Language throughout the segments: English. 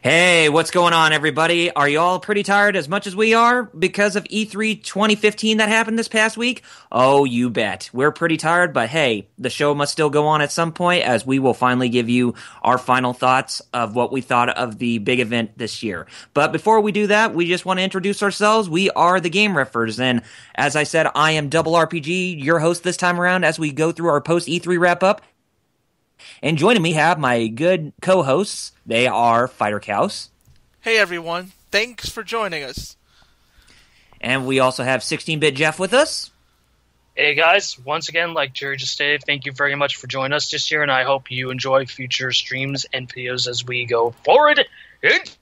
Hey, what's going on, everybody? Are you all pretty tired as much as we are because of E3 2015 that happened this past week? Oh, you bet. We're pretty tired, but hey, the show must still go on at some point as we will finally give you our final thoughts of what we thought of the big event this year. But before we do that, we just want to introduce ourselves. We are the Game Riffers, and as I said, I am Double RPG, your host this time around as we go through our post E3 wrap up. And joining me have my good co-hosts. They are FighterXaos. Hey everyone, thanks for joining us. And we also have 16-Bit Jeff with us. Hey guys, once again, like Jerry just stated, thank you very much for joining us this year, and I hope you enjoy future streams and videos as we go forward into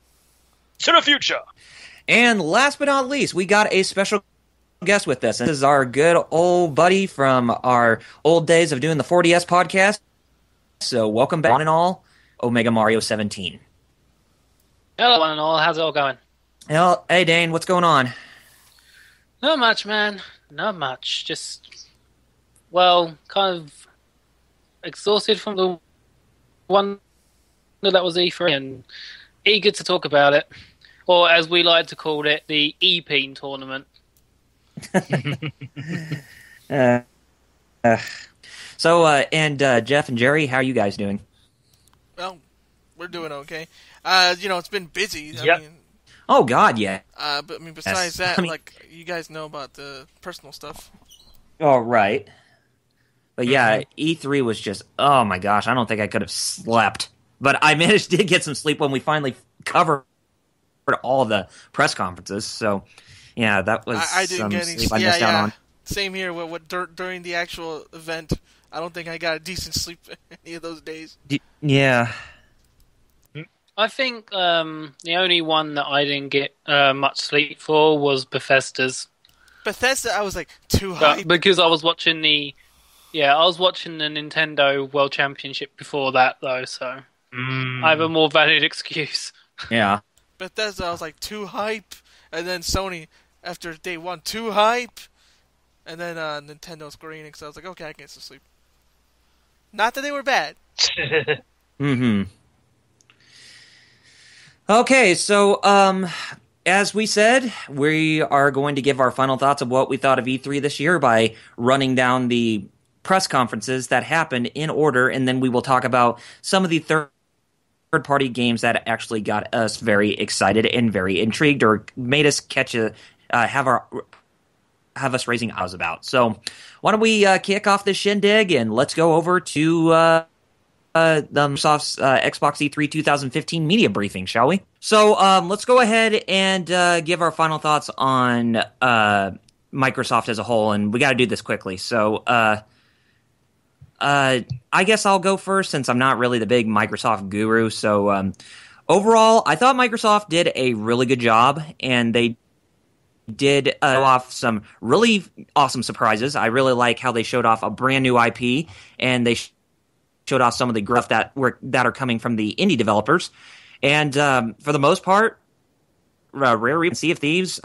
the future. And last but not least, we got a special guest with us. This is our good old buddy from our old days of doing the 4DS podcast. So welcome back, one and all, OmegamaRio17. Hello, one and all. How's it all going? Well, hey, Dane, what's going on? Not much, man. Not much. Just, well, kind of exhausted from the one that was E3 and eager to talk about it. Or as we like to call it, the E-Peen tournament. Jeff and Jerry, how are you guys doing? Well, we're doing okay. It's been busy. Yep. Oh, God, yeah. But besides that, you guys know about the personal stuff. Oh, right. But yeah, E3 was just, oh my gosh, I don't think I could have slept. But I managed to get some sleep when we finally covered all the press conferences. So, yeah, that was I didn't some get any sleep I missed out on. Same here. During the actual event, I don't think I got a decent sleep any of those days. Yeah. I think the only one that I didn't get much sleep for was Bethesda's. Bethesda, I was like too hyped. Because I was watching the Nintendo World Championship before that, though, so I have a more valid excuse. Yeah. Bethesda, I was like too hype, and then Sony after day one too hype, and then Nintendo Square Enix. I was like, okay, I can get some sleep. Not that they were bad. Mm-hmm. Okay, so as we said, we are going to give our final thoughts of what we thought of E3 this year by running down the press conferences that happened in order, and then we will talk about some of the third-party games that actually got us very excited and very intrigued, or made us have us raising eyes about. So, why don't we kick off this shindig and let's go over to the Microsoft's Xbox E3 2015 media briefing, shall we? So let's go ahead and give our final thoughts on Microsoft as a whole, and we got to do this quickly. So I guess I'll go first since I'm not really the big Microsoft guru. So overall, I thought Microsoft did a really good job, and they did show off some really awesome surprises. I really like how they showed off a brand new IP, and they showed off some of the growth that are coming from the indie developers. And for the most part, Rare and Sea of Thieves,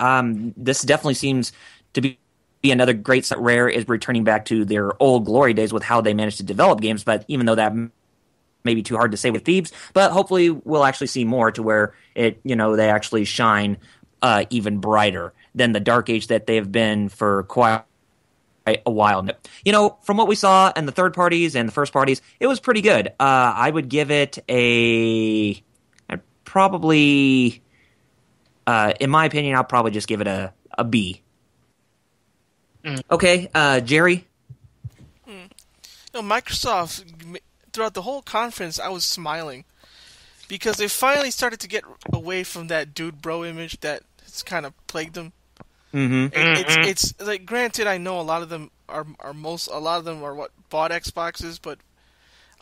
this definitely seems to be another great set. Rare is returning back to their old glory days with how they managed to develop games, but even though that may be too hard to say with Thieves, but hopefully we'll actually see more to where they actually shine even brighter than the dark age that they've been for quite a while. From what we saw and the third parties and the first parties, it was pretty good. I would give it probably, in my opinion, I'll probably just give it a B. Okay, Jerry? Microsoft, throughout the whole conference, I was smiling because they finally started to get away from that dude bro image that has kind of plagued them. Mm-hmm. It's like, granted, I know a lot of them are what bought Xboxes, but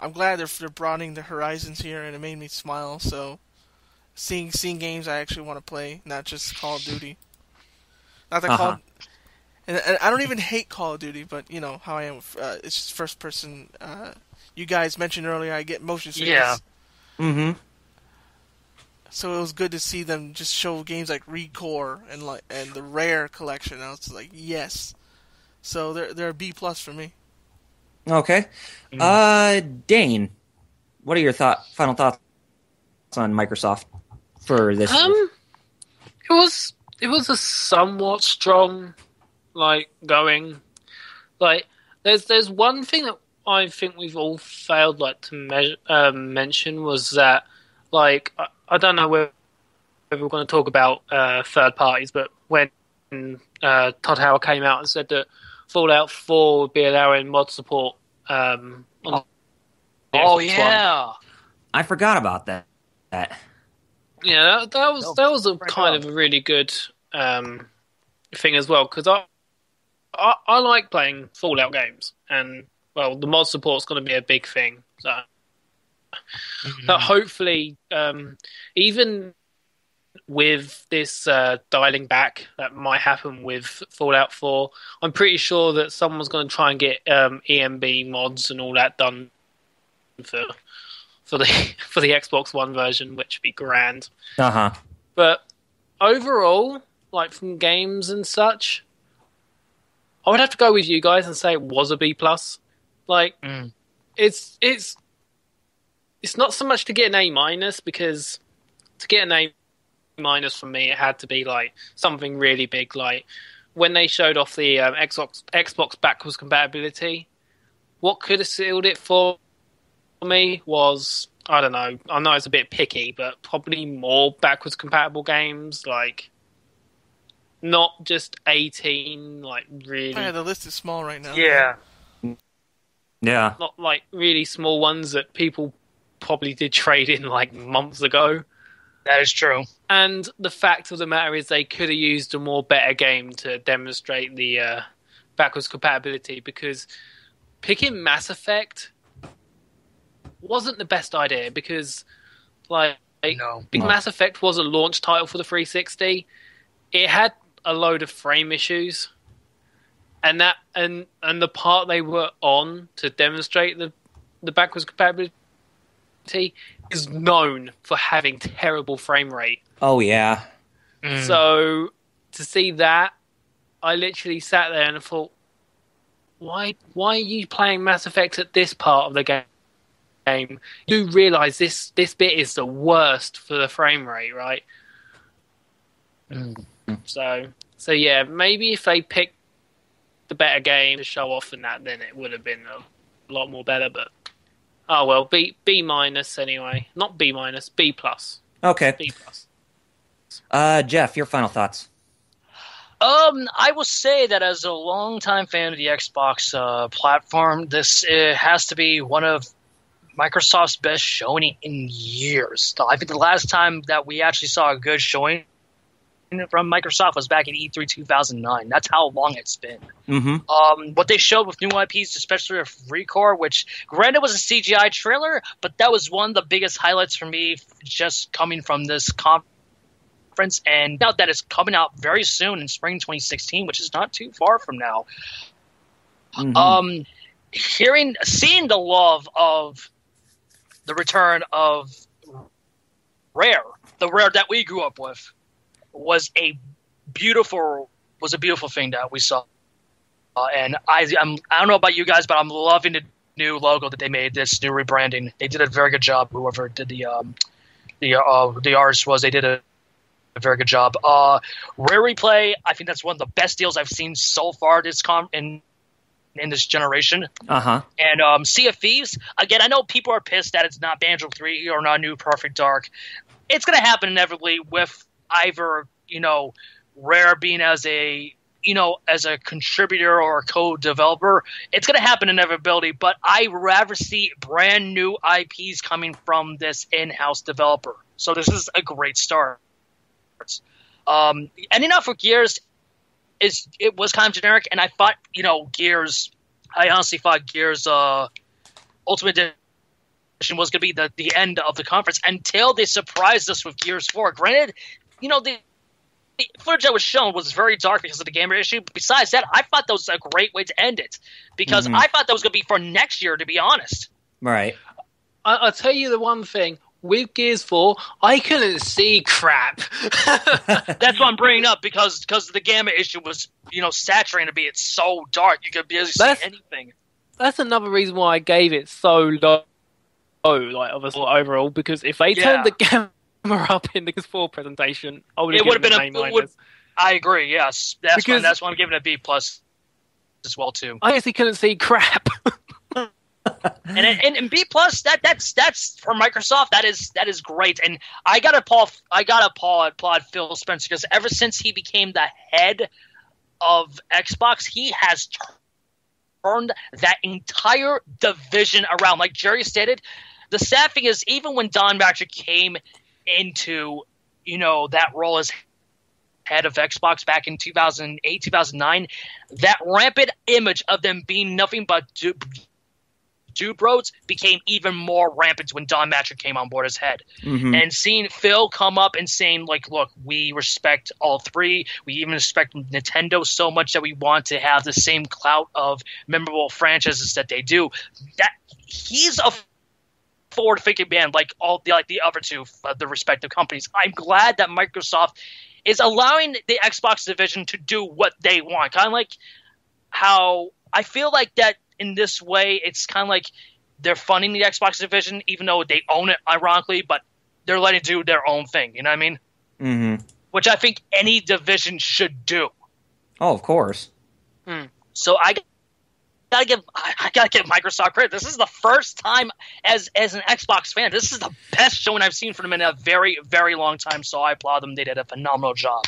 I'm glad they're broadening their horizons here, and it made me smile. So seeing games I actually want to play, not just Call of Duty. Not that and I don't even hate Call of Duty, but you know how I am. It's just first person. You guys mentioned earlier, I get motion sickness. Yeah. Mm-hmm. So it was good to see them just show games like Recore and the Rare collection. I was like, yes. So they're a B+ for me. Okay. Dane, what are your final thoughts on Microsoft? for this? It was a somewhat strong, going. There's one thing that I think we've all failed to mention was that, I don't know whether we're going to talk about third parties, but when Todd Howard came out and said that Fallout 4 would be allowing mod support on the Xbox One. I forgot about that. Yeah, that was a kind of a really good thing as well, because I like playing Fallout games, and the mod support's going to be a big thing. So, hopefully, even with this dialing back that might happen with Fallout 4, I'm pretty sure that someone's going to try and get EMB mods and all that done for the Xbox One version, which would be grand. But overall, from games and such, I would have to go with you guys and say it was a B+. It's not so much to get an A-, because to get an A- for me, it had to be something really big. When they showed off the Xbox backwards compatibility, what could have sealed it for me was, I don't know, I know it's a bit picky, but probably more backwards compatible games, not just 18, really. Oh, yeah, the list is small right now. Yeah. Not really small ones that people probably did trade in months ago. That is true. And the fact of the matter is they could have used a more better game to demonstrate the backwards compatibility, because picking Mass Effect wasn't the best idea, because Mass Effect was a launch title for the 360. It had a load of frame issues, and the part they were on to demonstrate the backwards compatibility is known for having terrible frame rate. Oh yeah. So to see that, I literally sat there and thought, why are you playing Mass Effect at this part of the game? You realise this bit is the worst for the frame rate, right? So yeah, maybe if they picked the better game to show off and that, then it would have been a lot more better. But oh well, B- anyway, not B-, B+. Okay. B+. Jeff, your final thoughts. I will say that as a longtime fan of the Xbox platform, this has to be one of Microsoft's best showing in years. I think the last time that we actually saw a good showing from Microsoft was back in E3 2009. That's how long it's been. What they showed with new IPs, especially with Recore, which granted was a CGI trailer, but that was one of the biggest highlights for me just coming from this conference. And now that it's coming out very soon in spring 2016, which is not too far from now. Seeing the love of the return of Rare, the Rare that we grew up with, was a beautiful thing that we saw. And I don't know about you guys, but I'm loving the new logo that they made, this new rebranding. They did a very good job. Whoever did the artist was, they did a very good job. Rare Replay, I think that's one of the best deals I've seen so far in this generation. And Sea of Thieves, again, I know people are pissed that it's not Banjo 3 or not New Perfect Dark. It's going to happen inevitably with either, Rare being as a contributor or a co-developer. It's going to happen inevitability, but I rather see brand new IPs coming from this in-house developer. So this is a great start. And enough for Gears. It was kind of generic, and I thought, Gears. I honestly thought Gears Ultimate Edition was going to be the end of the conference until they surprised us with Gears 4. Granted, the footage that was shown was very dark because of the gamer issue. Besides that, I thought that was a great way to end it, because I thought that was going to be for next year, to be honest. Right. I'll tell you the one thing. With Gears 4, I couldn't see crap. That's what I'm bringing up, because the gamma issue was, saturating to be. It's so dark, you could barely see anything. That's another reason why I gave it so low, obviously overall, because if they turned the gamma up in the PS4 presentation, I would It have would have given been it A-. I agree. Yes, that's Because- that's why I'm giving it a B plus as well too. I guess he couldn't see crap. And B plus that's for Microsoft. That is great. And I gotta applaud Phil Spencer, because ever since he became the head of Xbox, he has turned that entire division around. Like Jerry stated, the sad thing is, even when Don Matrick came into that role as head of Xbox back in 2008, 2009, that rampant image of them being nothing but dude bros became even more rampant when Don Matrick came on board as head. Mm-hmm. And seeing Phil come up and saying, like, look, we respect all three. We even respect Nintendo so much that we want to have the same clout of memorable franchises that they do. That he's a forward-thinking man, like the other two, the respective companies. I'm glad that Microsoft is allowing the Xbox division to do what they want. Kind of like how I feel like that in this way, it's kind of like they're funding the Xbox division, even though they own it, ironically, but they're letting it do their own thing. You know what I mean? Mm-hmm. Which I think any division should do. Oh, of course. So I gotta give Microsoft credit. This is the first time as an Xbox fan. This is the best showing I've seen from them in a very, very long time. So I applaud them. They did a phenomenal job.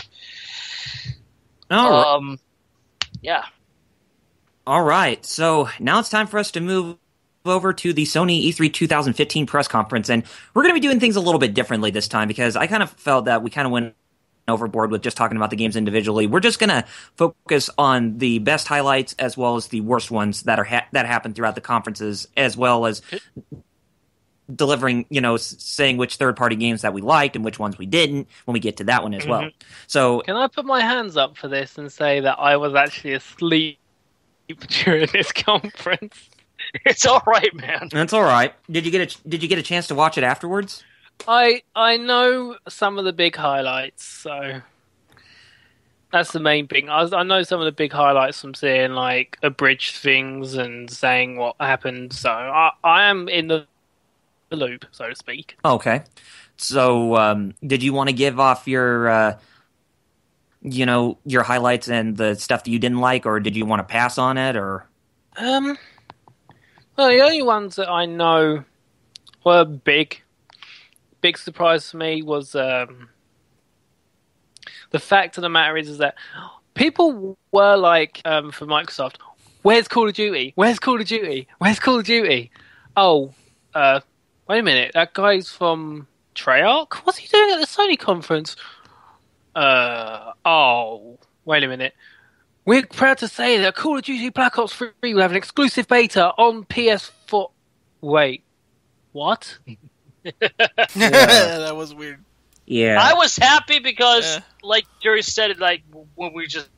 Yeah. All right. So now it's time for us to move over to the Sony E3 2015 press conference, and we're going to be doing things a little bit differently this time, because I kind of felt that we kind of went overboard with just talking about the games individually. We're just going to focus on the best highlights as well as the worst ones that are that happened throughout the conferences, as well as delivering, saying which third-party games that we liked and which ones we didn't when we get to that one as well. So, Can I put my hands up for this and say that I was actually asleep during this conference? It's all right, man. That's all right. Did you get a chance to watch it afterwards? I know some of the big highlights, so that's the main thing. I know some of the big highlights from seeing like abridged things and saying what happened, so I am in the loop, so to speak. Okay. So, did you want to give off your your highlights and the stuff that you didn't like, or did you want to pass on it, or? Well, the only ones that I know were big surprise for me was the fact of the matter is that people were like, for Microsoft, where's Call of Duty? Where's Call of Duty? Where's Call of Duty? Oh, wait a minute, that guy's from Treyarch? What's he doing at the Sony conference? Oh, wait a minute. We're proud to say that Call of Duty Black Ops 3 will have an exclusive beta on PS4. Wait, what? That was weird. Yeah. I was happy because, like Jerry said, like when we just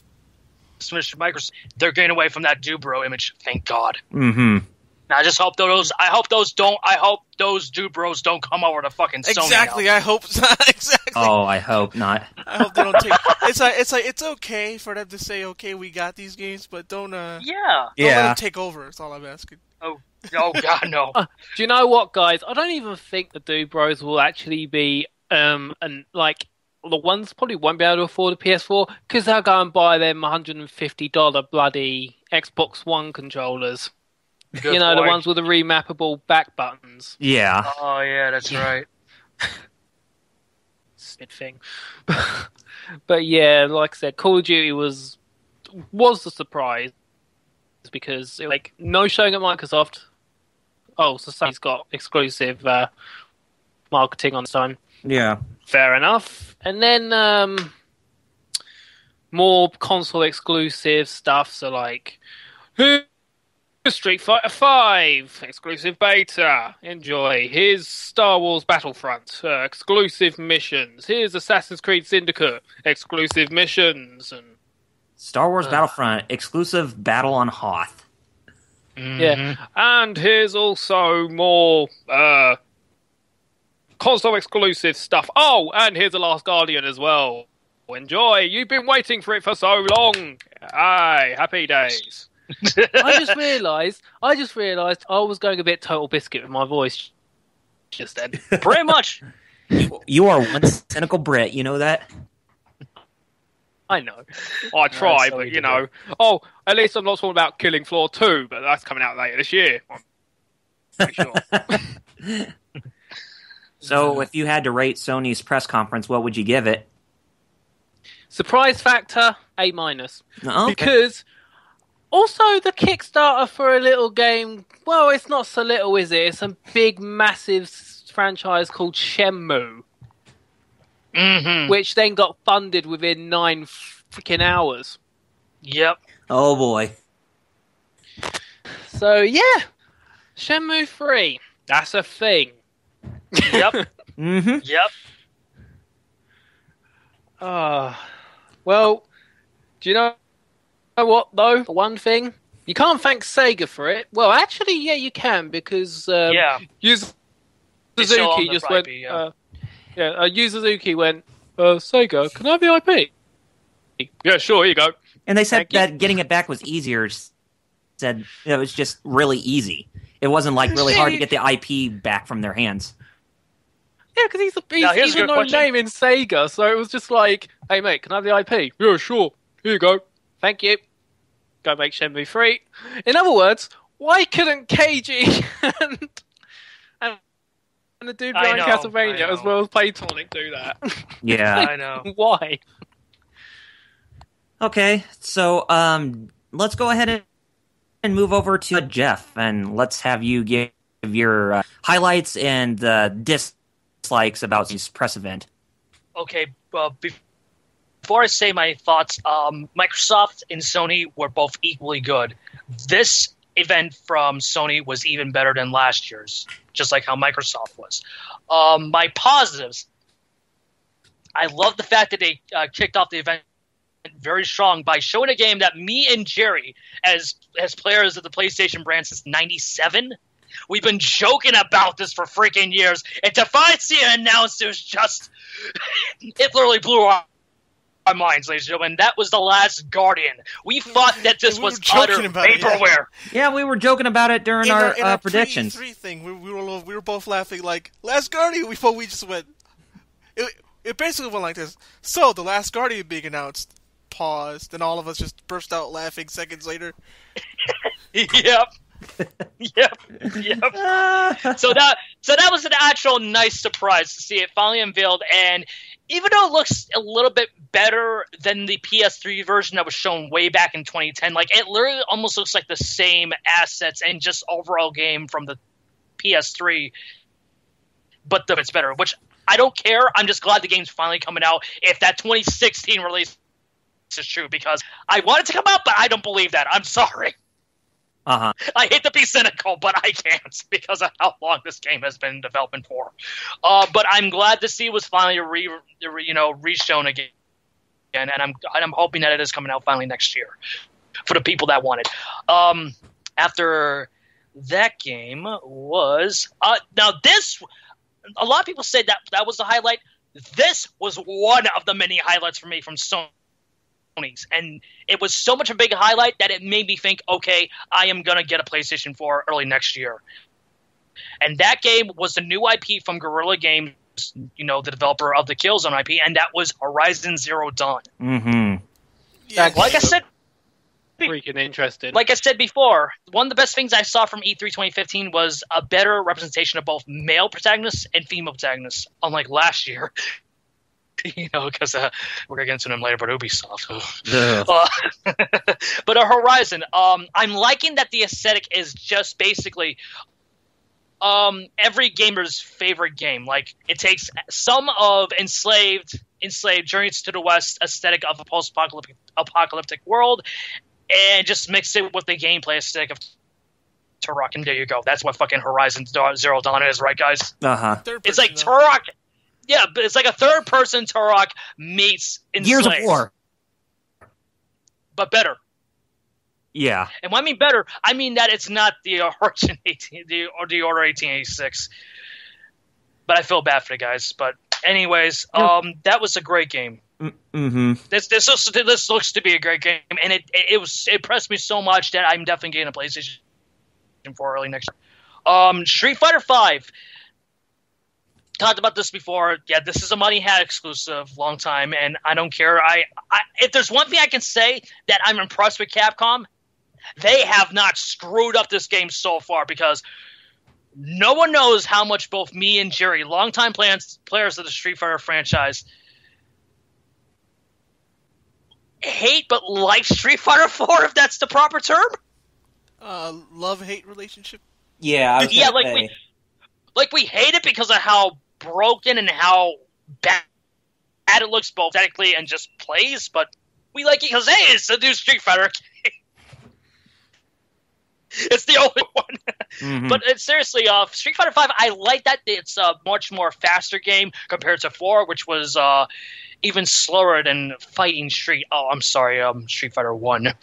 switched to Microsoft, they're getting away from that Dubro image. Thank God. Mm-hmm. I just hope those. I hope those dude bros don't come over to fucking Sony. Exactly. Now. I hope exactly. Oh, I hope not. I hope they don't take. It's okay for them to say, okay, we got these games, but don't. Yeah. Don't let them take over. That's all I'm asking. Oh God, no. Do you know what, guys? I don't even think the Dude Bros will actually be and like the ones probably won't be able to afford a PS4 because they'll go and buy them $150 bloody Xbox One controllers. Good the point. ones with the remappable back buttons. Yeah. Oh yeah, that's right. Stupid thing. But yeah, like I said, Call of Duty was a surprise because like no showing at Microsoft. Oh, so Sony's got exclusive marketing on its own. Yeah. Fair enough. And then more console exclusive stuff. So like, Street Fighter 5 exclusive beta. Enjoy. Here's Star Wars Battlefront exclusive missions. Here's Assassin's Creed Syndicate exclusive missions. And Star Wars Battlefront exclusive Battle on Hoth. Mm-hmm. yeah, and here's also more console exclusive stuff. Oh, and here's The Last Guardian as well. Enjoy. You've been waiting for it for so long. Aye, happy days. I just realised I was going a bit Total Biscuit with my voice just then. Pretty much. You are one cynical Brit. You know that. I know. I try, so but you do. Oh, at least I'm not talking about Killing Floor 2, but that's coming out later this year. I'm pretty sure. So, if you had to rate Sony's press conference, what would you give it? Surprise factor, A-. Okay. Because also the Kickstarter for a little game, well, it's not so little, is it? It's a big, massive franchise called Shenmue, which then got funded within 9 freaking hours. Yep. Oh boy. So, yeah, Shenmue 3, that's a thing. Yep. Mm-hmm. Yep. Well, do you know what, though? For one thing, you can't thank Sega for it. Well, actually, yeah, you can, because Yeah. Yu It's still on Suzuki the just IP, went... yeah. Yu Suzuki went, Sega, can I have the IP? Yeah, sure, here you go. And they said Thank you. that getting it back was easier. Said it was just really easy. It wasn't like really hard to get the IP back from their hands. Yeah, because he's Now, here's he's a a good known question. name in Sega, so it was just like, hey mate, can I have the IP? Yeah, sure. Here you go. Thank you. Go make Shenmue 3. In other words, why couldn't KG and the dude I behind know, Castlevania I know. as well as Playtonic do that? Yeah. I know. Why? Okay, so let's go ahead and move over to Jeff, and let's have you give your highlights and dislikes about this press event. Okay, well, before I say my thoughts, Microsoft and Sony were both equally good. This event from Sony was even better than last year's, just like how Microsoft was. My positives, I love the fact that they kicked off the event very strong by showing a game that me and Jerry, as players of the PlayStation brand since '97, we've been joking about this for freaking years, and to finally see it announced, it was just it literally blew our minds, ladies and gentlemen. That was The Last Guardian. We thought that this We was were joking utter about it, yeah. vaporware. Yeah, we were joking about it during In our predictions. pre-E3 thing, we were both laughing like, Last Guardian, we just went... It basically went like this. So, The Last Guardian being announced. Pause. Then all of us just burst out laughing seconds later. Yep. Yep. So that was an actual nice surprise to see it finally unveiled, and even though it looks a little bit better than the PS3 version that was shown way back in 2010, like it literally almost looks like the same assets and just overall game from the PS3, but it's better, which I don't care. I'm just glad the game's finally coming out. If that 2016 release is true, because I want it to come out, but I don't believe that. I'm sorry. Uh-huh. I hate to be cynical, but I can't because of how long this game has been in development for. But I'm glad to see it was finally re-shown again, and I'm hoping that it is coming out finally next year for the people that want it. After that game was now this. A lot of people said that was the highlight. This was one of the many highlights for me from Sony's, and it was so much a big highlight that it made me think, okay, I am going to get a PlayStation 4 early next year. And that game was the new IP from Guerrilla Games, the developer of the Killzone IP, and that was Horizon Zero Dawn. Mm-hmm. Yeah, Like I said, Freaking interested. like I said before, one of the best things I saw from E3 2015 was a better representation of both male protagonists and female protagonists, unlike last year. Because we're going to get into them later, but Ubisoft. But a Horizon, I'm liking that the aesthetic is just basically every gamer's favorite game. Like, it takes some of enslaved Journeys to the West aesthetic of a post-apocalyptic world, and just mix it with the gameplay aesthetic of Turok, and there you go. That's what fucking Horizon Zero Dawn is, right, guys? Uh-huh. It's like Turok. Yeah, but it's like a third-person Turok meets Enslaved. Gears of War. But better. Yeah. And when I mean better, I mean that it's not the Origin 18, the Order 1886. But I feel bad for the guys. But anyways, that was a great game. Mm-hmm. This looks to be a great game, and it impressed me so much that I'm definitely getting a PlayStation 4 early next year. Street Fighter 5. talked about this before. Yeah, this is a Money Hat exclusive, long time, and I don't care. If there's one thing I can say that I'm impressed with Capcom, they have not screwed up this game so far, because no one knows how much both me and Jerry, longtime players of the Street Fighter franchise, hate but like Street Fighter 4, if that's the proper term. Love-hate relationship. Yeah, I was yeah, gonna say. we hate it because of how broken and how bad it looks both aesthetically and just plays, but we like it because, hey, it's a new Street Fighter game. It's the only one. Mhm. But seriously, Street Fighter 5, I like that it's a much more faster game compared to 4, which was even slower than Fighting Street. Oh, I'm sorry, Street Fighter 1.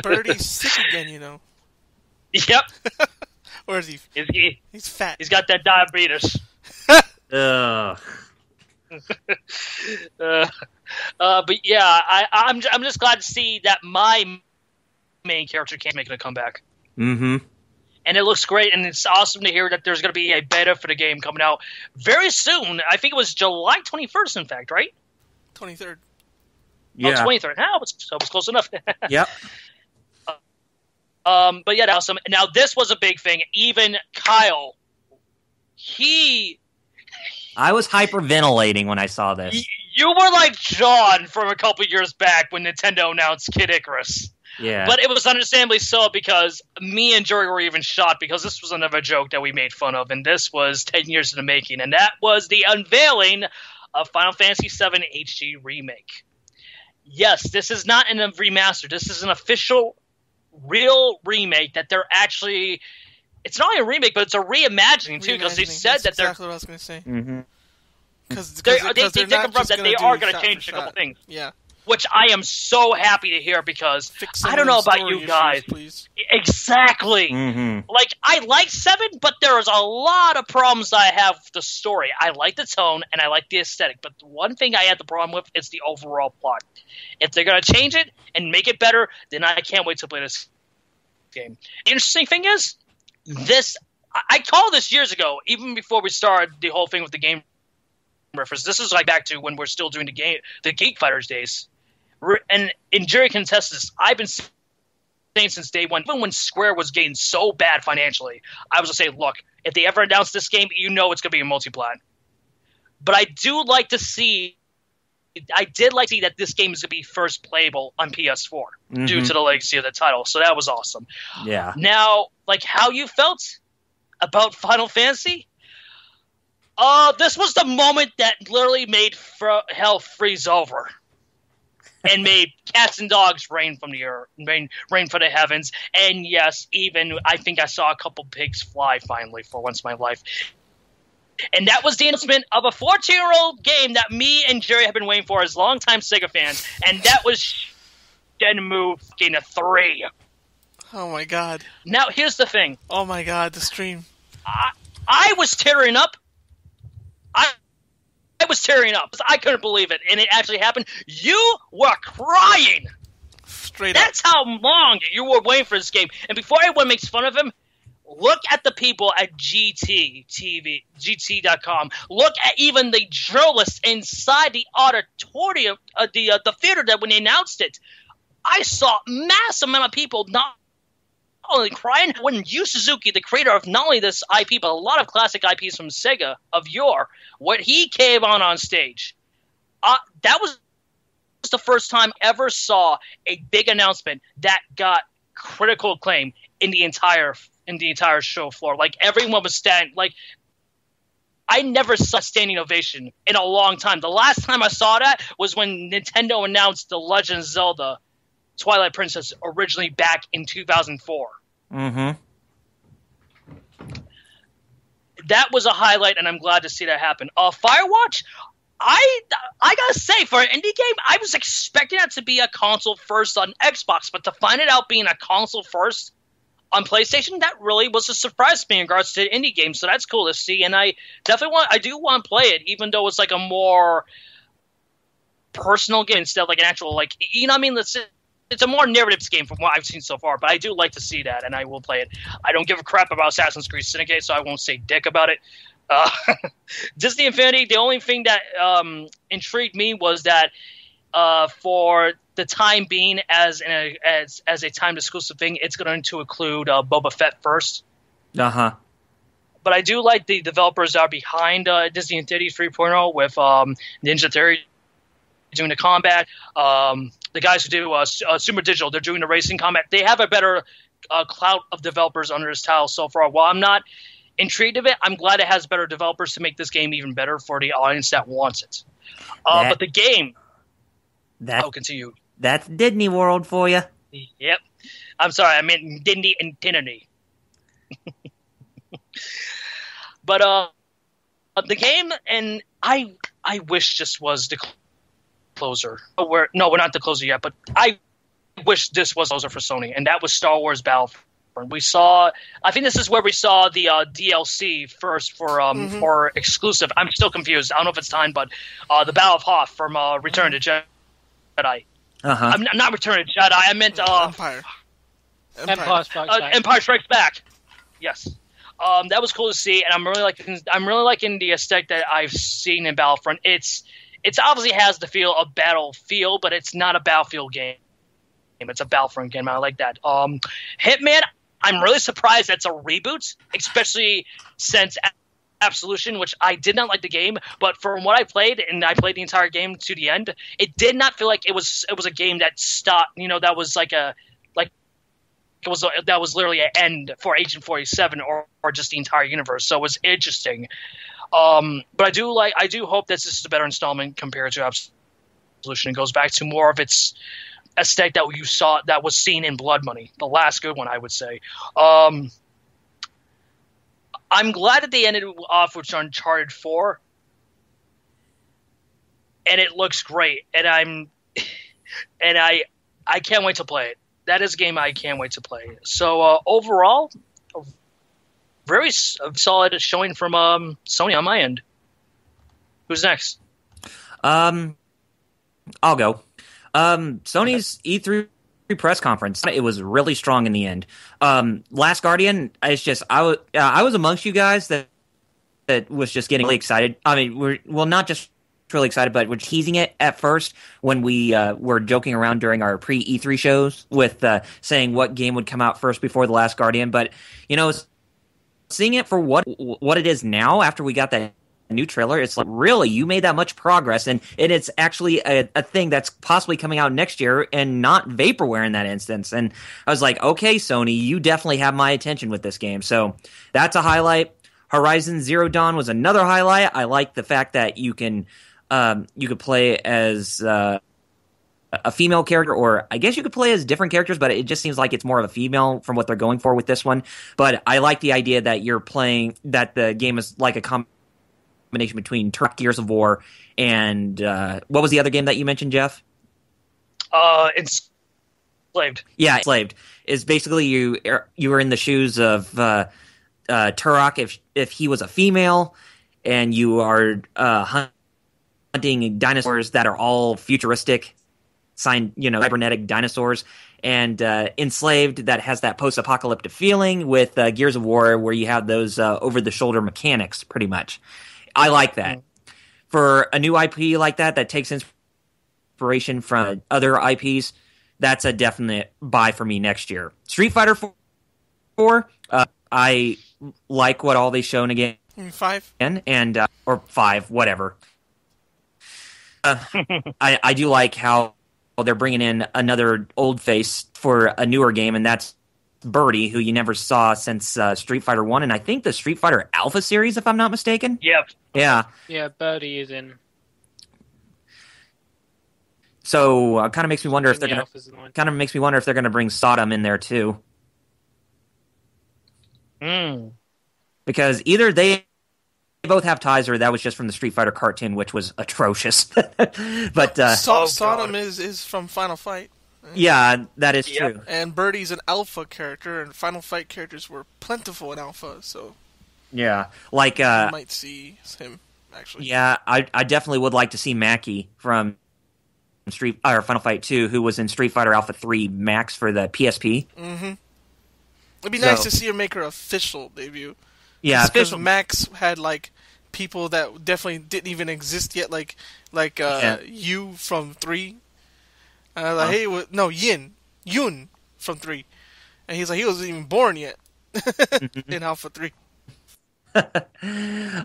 Birdie's sick again, you know. Yep. Or is he? He's fat. He's got that diabetes. Ugh. But yeah, I'm just glad to see that my main character can't make a comeback. Mm-hmm. And it looks great, and it's awesome to hear that there's going to be a beta for the game coming out very soon. I think it was July 21st, in fact, right? 23rd. Yeah. Oh, 23rd. I was close enough. Yep. But yeah, awesome. Now, this was a big thing. Even Kyle, I was hyperventilating when I saw this. you were like John from a couple years back when Nintendo announced Kid Icarus. Yeah. But it was understandably so, because me and Jory were even shocked, because this was another joke that we made fun of, and this was 10 years in the making, and that was the unveiling of Final Fantasy VII HD Remake. Yes, this is not a remaster. This is an official, real remake that they're actually... It's not only a remake, but it's a reimagining, too, because they said that they're... That's exactly what I was going to say. Mm-hmm. Because they they're not confirmed that they are going to change a couple things. Yeah. Which I am so happy to hear, because Fix I don't know about story you guys. issues, please. Exactly. Mm-hmm. Like, I like 7, but there's a lot of problems I have with the story. I like the tone, and I like the aesthetic, but the one thing I had the problem with is the overall plot. If they're going to change it and make it better, then I can't wait to play this game. The interesting thing is, I called this years ago, even before we started the whole thing with the Game Riffers. This is like back to when we're still doing the Geek Fighters days. And Jerry can attest this. I've been saying since day one, even when Square was getting so bad financially, I was going to say, look, if they ever announce this game, you know it's going to be a multi-plat. But I did like to see that this game is going to be first playable on PS4 due to the legacy of the title. So that was awesome. Yeah. Now, like, how you felt about Final Fantasy? This was the moment that literally made hell freeze over. And made cats and dogs rain from the earth, rain from the heavens, and yes, even I think I saw a couple pigs fly finally for once in my life. And that was the announcement of a 14-year-old game that me and Jerry have been waiting for as longtime Sega fans, and that was Shenmue 3. Oh my god. Now here's the thing. Oh my god, the stream. I was tearing up. I was tearing up. I couldn't believe it, and it actually happened. You were crying. Straight up. That's how long you were waiting for this game. And before anyone makes fun of him, look at the people at GT.com. Look at even the journalists inside the auditorium, the theater that when they announced it. I saw a massive amount of people not only crying when Yu Suzuki, the creator of not only this IP, but a lot of classic IPs from Sega of yore, what he came on stage. That was the first time I ever saw a big announcement that got critical acclaim in the entire show floor. Like, everyone was standing. Like, I never saw a standing ovation in a long time. The last time I saw that was when Nintendo announced The Legend of Zelda Twilight Princess originally back in 2004. Mm-hmm. That was a highlight, and I'm glad to see that happen. Firewatch, I gotta say, for an indie game, I was expecting that to be a console first on Xbox, but to find it out being a console first on PlayStation, that really was a surprise to me in regards to indie games. So that's cool to see, and I do want to play it, even though it's like a more personal game instead of like an actual, like, you know what I mean? Let's say it's a more narrative game from what I've seen so far, but I do like to see that, and I will play it. I don't give a crap about Assassin's Creed Syndicate, so I won't say dick about it. Disney Infinity, the only thing that intrigued me was that for the time being, as a timed exclusive thing, it's going to include Boba Fett first. Uh-huh. But I do like the developers that are behind Disney Infinity 3.0 with Ninja Theory doing the combat. The guys who do Super Digital, they're doing the racing combat. They have a better clout of developers under this title so far. While I'm not intrigued of it, I'm glad it has better developers to make this game even better for the audience that wants it. But the game... I'll continue. That's Disney World for you. Yep. I'm sorry, I meant Disney Infinity. But the game, and I wish this was the closer. We're not the closer yet, but I wish this was closer for Sony, and that was Star Wars Battlefront. We saw, I think this is where we saw the DLC first for exclusive. I'm still confused. I don't know if it's time, but the Battle of Hoth from Return to Jedi. Uh-huh. I'm not Return to Jedi. I meant Empire Strikes Back. Empire Strikes Back. Yes. That was cool to see, and I'm really liking the aesthetic that I've seen in Battlefront. It's obviously has the feel of Battlefield, but it's not a Battlefield game. It's a Battlefront game. I like that. Hitman, I'm really surprised that's a reboot, especially since Absolution, which I did not like the game, but from what I played, and I played the entire game to the end, it did not feel like it was a game that stopped. That was that was literally an end for Agent 47 or just the entire universe. So it was interesting. But I do hope that this is a better installment compared to Absolution. It goes back to more of its aesthetic that was seen in Blood Money, the last good one, I would say. I'm glad that they ended off with Uncharted 4, and it looks great, and I can't wait to play it. That is a game I can't wait to play. So overall, a very solid showing from Sony on my end. Who's next? I'll go. Sony's E3 press conference, it was really strong in the end. Last Guardian, it's just I was amongst you guys that was just getting really excited. I mean, we're not just really excited, but we're teasing it at first when we were joking around during our pre-E3 shows with saying what game would come out first before The Last Guardian. But seeing it for what it is now after we got that new trailer, it's like, really, you made that much progress, and it's actually a thing that's possibly coming out next year and not vaporware in that instance. And I was like, okay, Sony, you definitely have my attention with this game. So that's a highlight. Horizon Zero Dawn was another highlight. I like the fact that you could play as a female character, or I guess you could play as different characters, but it just seems like it's more of a female from what they're going for with this one. But I like the idea that that the game is like a combination between Gears of War and what was the other game that you mentioned, Jeff? Enslaved. Yeah, Enslaved is basically you were in the shoes of Turok if he was a female, and you are hunting dinosaurs that are all futuristic, cybernetic dinosaurs, and Enslaved that has that post-apocalyptic feeling with Gears of War where you have those over-the-shoulder mechanics, pretty much. I like that. For a new IP like that takes inspiration from other IPs, that's a definite buy for me next year. Street Fighter 4, I like what all they've shown again. 5? And or 5, whatever. I do like how they're bringing in another old face for a newer game, and that's Birdie, who you never saw since Street Fighter 1, and I think the Street Fighter Alpha series, if I'm not mistaken. Yep. Yeah. Yeah, Birdie is in. So kind of makes me wonder if they're gonna bring Sodom in there too. Because either they both have ties, or that was just from the Street Fighter cartoon, which was atrocious. But Sodom is from Final Fight. Yeah, that is true. And Birdie's an alpha character, and Final Fight characters were plentiful in alpha, so yeah, like you might see him actually. Yeah, I definitely would like to see Mackie from Final Fight 2, who was in Street Fighter Alpha 3 Max for the PSP. Mm-hmm. It'd be nice to see her make her official debut. Yeah, because official. Max had like people that definitely didn't even exist yet, like you from 3. Hey, no, Yun from 3, and he's like, he wasn't even born yet in Alpha 3.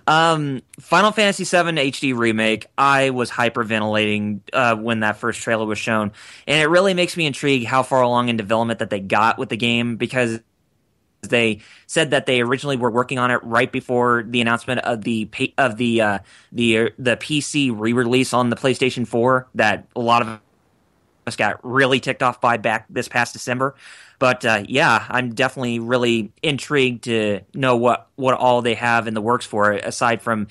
Final Fantasy VII HD Remake, I was hyperventilating when that first trailer was shown, and it really makes me intrigued how far along in development that they got with the game, because they said that they originally were working on it right before the announcement of the PC re-release on the PlayStation 4 that a lot of us got really ticked off by back this past December. But yeah, I'm definitely really intrigued to know what all they have in the works for it, aside from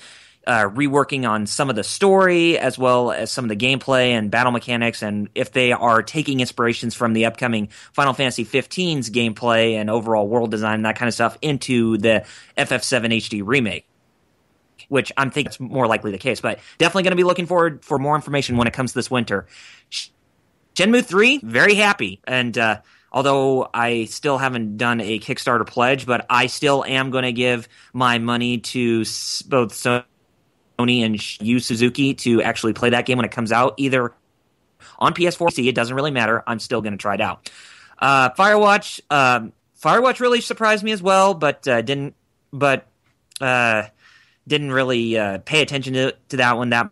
reworking on some of the story as well as some of the gameplay and battle mechanics, and if they are taking inspirations from the upcoming Final Fantasy 15's gameplay and overall world design and that kind of stuff into the FF7 HD remake, which I'm thinking is more likely the case. But definitely going to be looking forward for more information when it comes this winter. Shenmue 3, very happy, and although I still haven't done a Kickstarter pledge, but I still am going to give my money to both Sony and Yu Suzuki to actually play that game when it comes out, either on PS4 or PC. It doesn't really matter. I'm still going to try it out. Firewatch really surprised me as well, but didn't really pay attention to that one that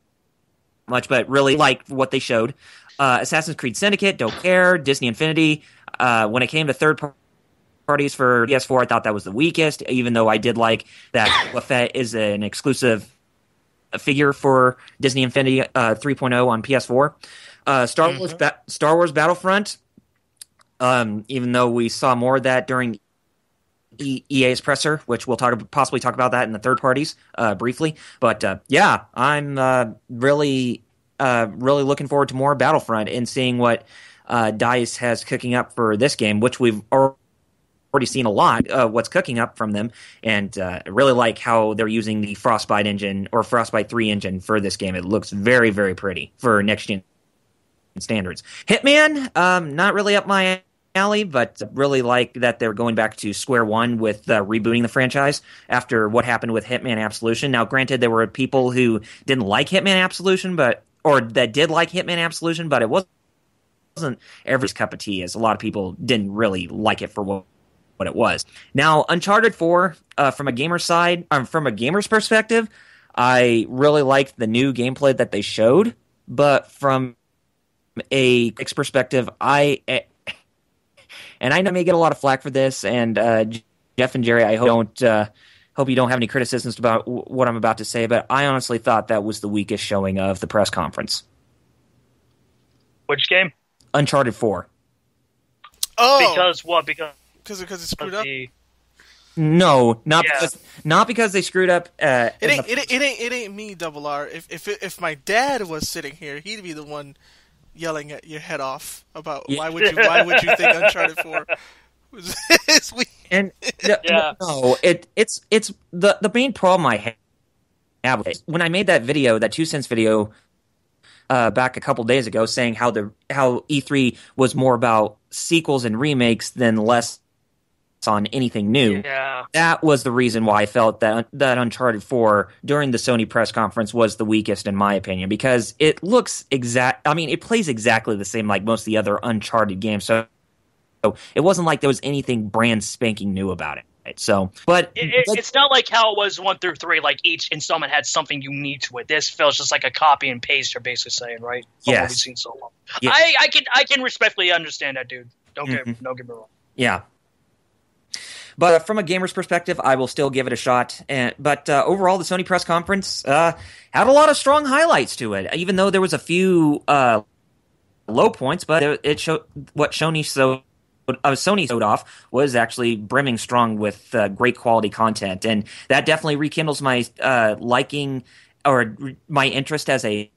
much, but really liked what they showed. Assassin's Creed Syndicate, don't care. Disney Infinity. When it came to third parties for PS4, I thought that was the weakest, even though I did like that Lafette is an exclusive figure for Disney Infinity 3.0 on PS4. Star Wars Battlefront, even though we saw more of that during EA's presser, which we'll possibly talk about that in the third parties briefly. But yeah, I'm really looking forward to more Battlefront and seeing what DICE has cooking up for this game, which we've already seen a lot what's cooking up from them, and I really like how they're using the Frostbite engine or Frostbite 3 engine for this game. It looks very, very pretty for next-gen standards. Hitman, not really up my alley, but really like that they're going back to square one with rebooting the franchise after what happened with Hitman Absolution. Now, granted, there were people who didn't like Hitman Absolution, or that did like Hitman Absolution, but it wasn't everybody's cup of tea, as a lot of people didn't really like it for what it was. Now, Uncharted 4, from a gamer's perspective, I really liked the new gameplay that they showed, but from a critics perspective, I know I may get a lot of flack for this, and Jeff and Jerry, I hope you don't have any criticisms about what I'm about to say, but I honestly thought that was the weakest showing of the press conference. Which game? Uncharted 4. Oh, Because what? Because it's screwed up. No, not because they screwed up. It ain't me, Double R. If my dad was sitting here, he'd be the one yelling at your head off about why would you think Uncharted 4 was weak. And no, it's the main problem I have with it. When I made that video, that 2 cents video back a couple days ago, saying how E3 was more about sequels and remakes than less on anything new. Yeah. That was the reason why I felt that Uncharted 4 during the Sony press conference was the weakest, in my opinion, because it looks it plays exactly the same like most of the other Uncharted games. So it wasn't like there was anything brand spanking new about it. So, but it's not like how it was 1 through 3. Like each installment had something unique to it. This feels just like a copy and paste. You're basically saying, right? Yes. What we've seen so long. Yes. I can respectfully understand that, dude. Don't get me wrong. Yeah. But from a gamer's perspective, I will still give it a shot. But overall, the Sony press conference had a lot of strong highlights to it, even though there was a few low points. But it showed what Sony showed off was actually brimming strong with great quality content, and that definitely rekindles my liking or my interest as a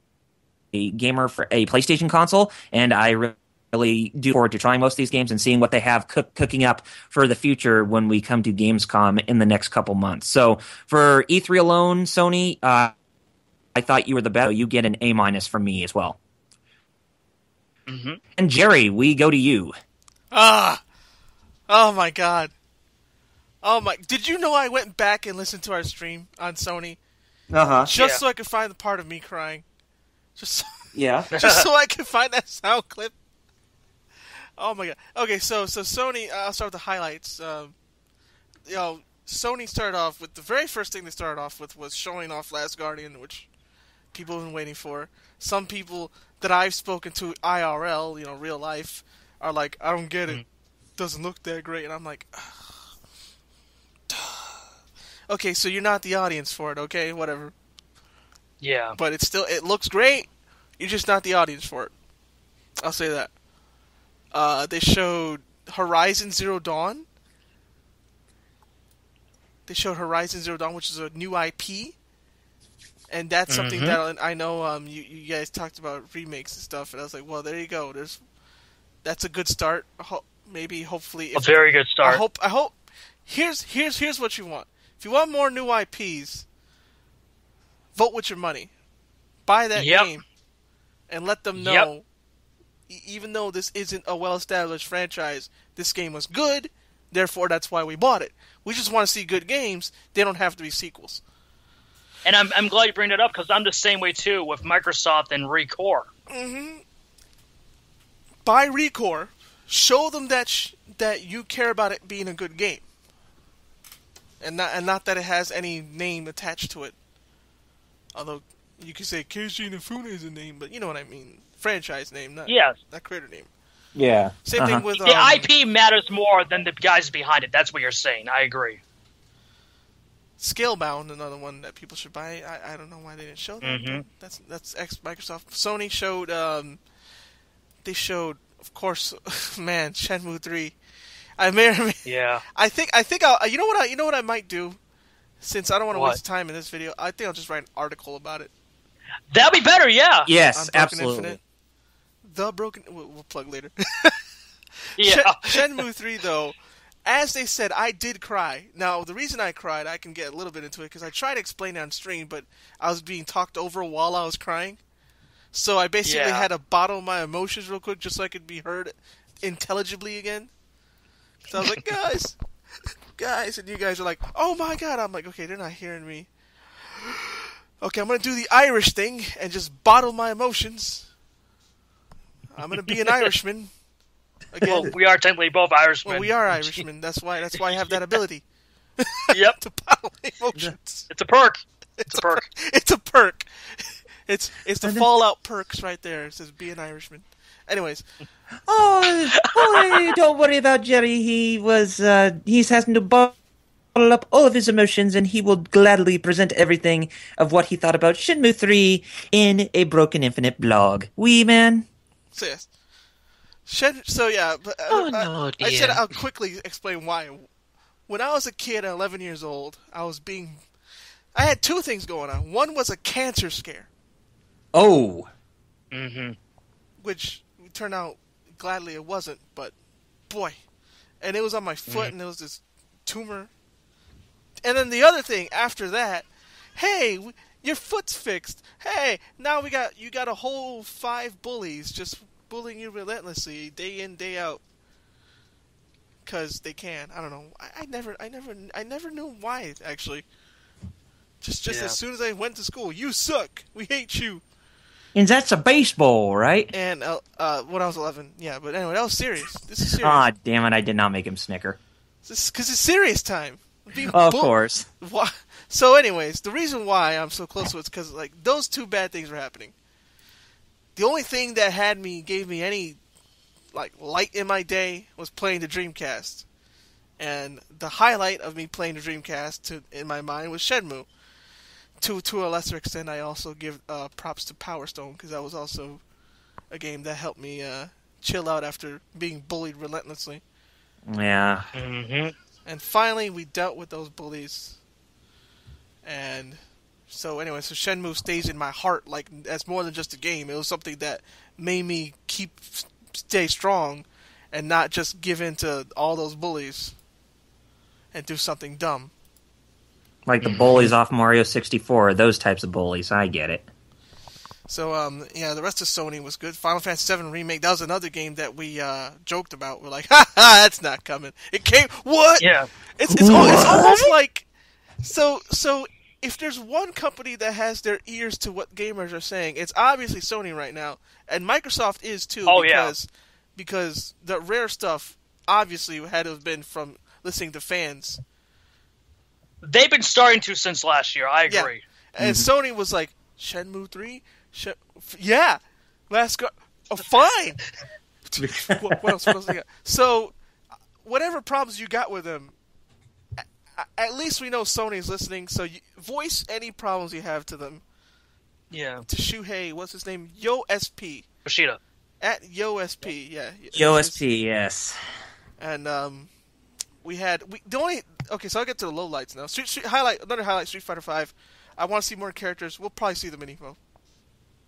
gamer for a PlayStation console. And I really do look forward to trying most of these games and seeing what they have cooking up for the future when we come to Gamescom in the next couple months. So for E3 alone, Sony, I thought you were the best. So you get an A- from me as well. Mm-hmm. And Jerry, we go to you. Ah! Oh my god. Oh my... Did you know I went back and listened to our stream on Sony? Uh-huh. Just so I could find the part of me crying. Just Yeah. so I could find that sound clip. Oh my god. Okay, so Sony, I'll start with the highlights. Sony started off with... The very first thing they started off with was showing off Last Guardian, which people have been waiting for. Some people that I've spoken to IRL, real life, are like, I don't get it. Doesn't look that great. And I'm like... Okay, so you're not the audience for it, okay? Whatever. Yeah. But it looks great. You're just not the audience for it. I'll say that. They showed Horizon Zero Dawn. They showed Horizon Zero Dawn, which is a new IP. And that's something that I know you guys talked about remakes and stuff, and I was like, well, there you go. That's a good start. Hopefully, A very good start. I hope. Here's what you want. If you want more new IPs, vote with your money. Buy that game, and let them know. Even though this isn't a well-established franchise, this game was good. Therefore, that's why we bought it. We just want to see good games. They don't have to be sequels. And I'm glad you bring that up because I'm the same way too with Microsoft and ReCore. Mm-hmm. Buy ReCore. Show them that you care about it being a good game, and not that it has any name attached to it. Although you could say Keiji Inafune is a name, but you know what I mean. Franchise name, not creator name. Yeah. Same thing with... the IP matters more than the guys behind it. That's what you're saying. I agree. Scalebound, another one that people should buy. I don't know why they didn't show that. But that's Microsoft. Sony showed... they showed, of course, man, Shenmue 3. I think I'll... You know what I might do? Since I don't want to waste time in this video, I think I'll just write an article about it. That'd be better, yeah. Yes, absolutely. Infinite. We'll plug later. Yeah. Shenmue 3, though, as they said, I did cry. Now, the reason I cried, I can get a little bit into it, because I tried to explain it on stream, but I was being talked over while I was crying. So I basically had to bottle my emotions real quick, just so I could be heard intelligibly again. So I was like, guys, and you guys are like, oh my god. I'm like, okay, they're not hearing me. Okay, I'm going to do the Irish thing and just bottle my emotions. I'm going to be an Irishman. Again. Well, we are technically both Irishmen. Well, we are Irishmen. That's why I have that ability. Yep. To bottle emotions. It's a perk. It's a perk. It's a perk. It's the Fallout perks right there. It says be an Irishman. Anyways. Don't worry about Jerry. He's having to bottle up all of his emotions, and he will gladly present everything of what he thought about Shenmue 3 in a Broken Infinite blog. Wee man. So yes. But I said I'll quickly explain why. When I was a kid at 11 years old, I had two things going on. One was a cancer scare. Oh. Mm-hmm. Which turned out, gladly it wasn't, but boy. And it was on my foot, and there was this tumor. And then the other thing after that, hey, your foot's fixed. Hey, now you got a whole 5 bullies just bullying you relentlessly, day in, day out. 'Cause they can. I don't know. I never knew why, actually. Just as soon as I went to school, you suck. We hate you. And that's a baseball, right? And when I was 11, yeah. But anyway, that was serious. This is serious. Ah, damn it! I did not make him snicker. Because it's serious time. Of course. So, anyways, the reason why I'm so close to it is because those two bad things were happening. The only thing that gave me any light in my day was playing the Dreamcast, and the highlight of me playing the Dreamcast in my mind was Shenmue. To a lesser extent, I also give props to Power Stone, because that was also a game that helped me chill out after being bullied relentlessly. Yeah. Mm-hmm. And finally, we dealt with those bullies. And so anyway, so Shenmue stays in my heart as more than just a game. It was something that made me stay strong and not just give in to all those bullies and do something dumb. Like the bullies off Mario 64, those types of bullies. I get it. So, yeah, the rest of Sony was good. Final Fantasy VII Remake, that was another game that we joked about. We're like, ha ha, that's not coming. It came, what? Yeah. It's almost like, so if there's one company that has their ears to what gamers are saying, it's obviously Sony right now. And Microsoft is too, because the Rare stuff obviously had to have been from listening to fans. They've been starting to since last year, I agree. Yeah. And Sony was like, Shenmue 3? Yeah. Last go. Oh, fine. What else they got? So, whatever problems you got with them, at least we know Sony's listening, so voice any problems you have to them. Yeah. To Shuhei, what's his name? YoSP. Yoshida. At YoSP, yeah. YoSP, yes. And, okay, so I'll get to the lowlights now. Another highlight, Street Fighter V. I want to see more characters. We'll probably see them in EVO.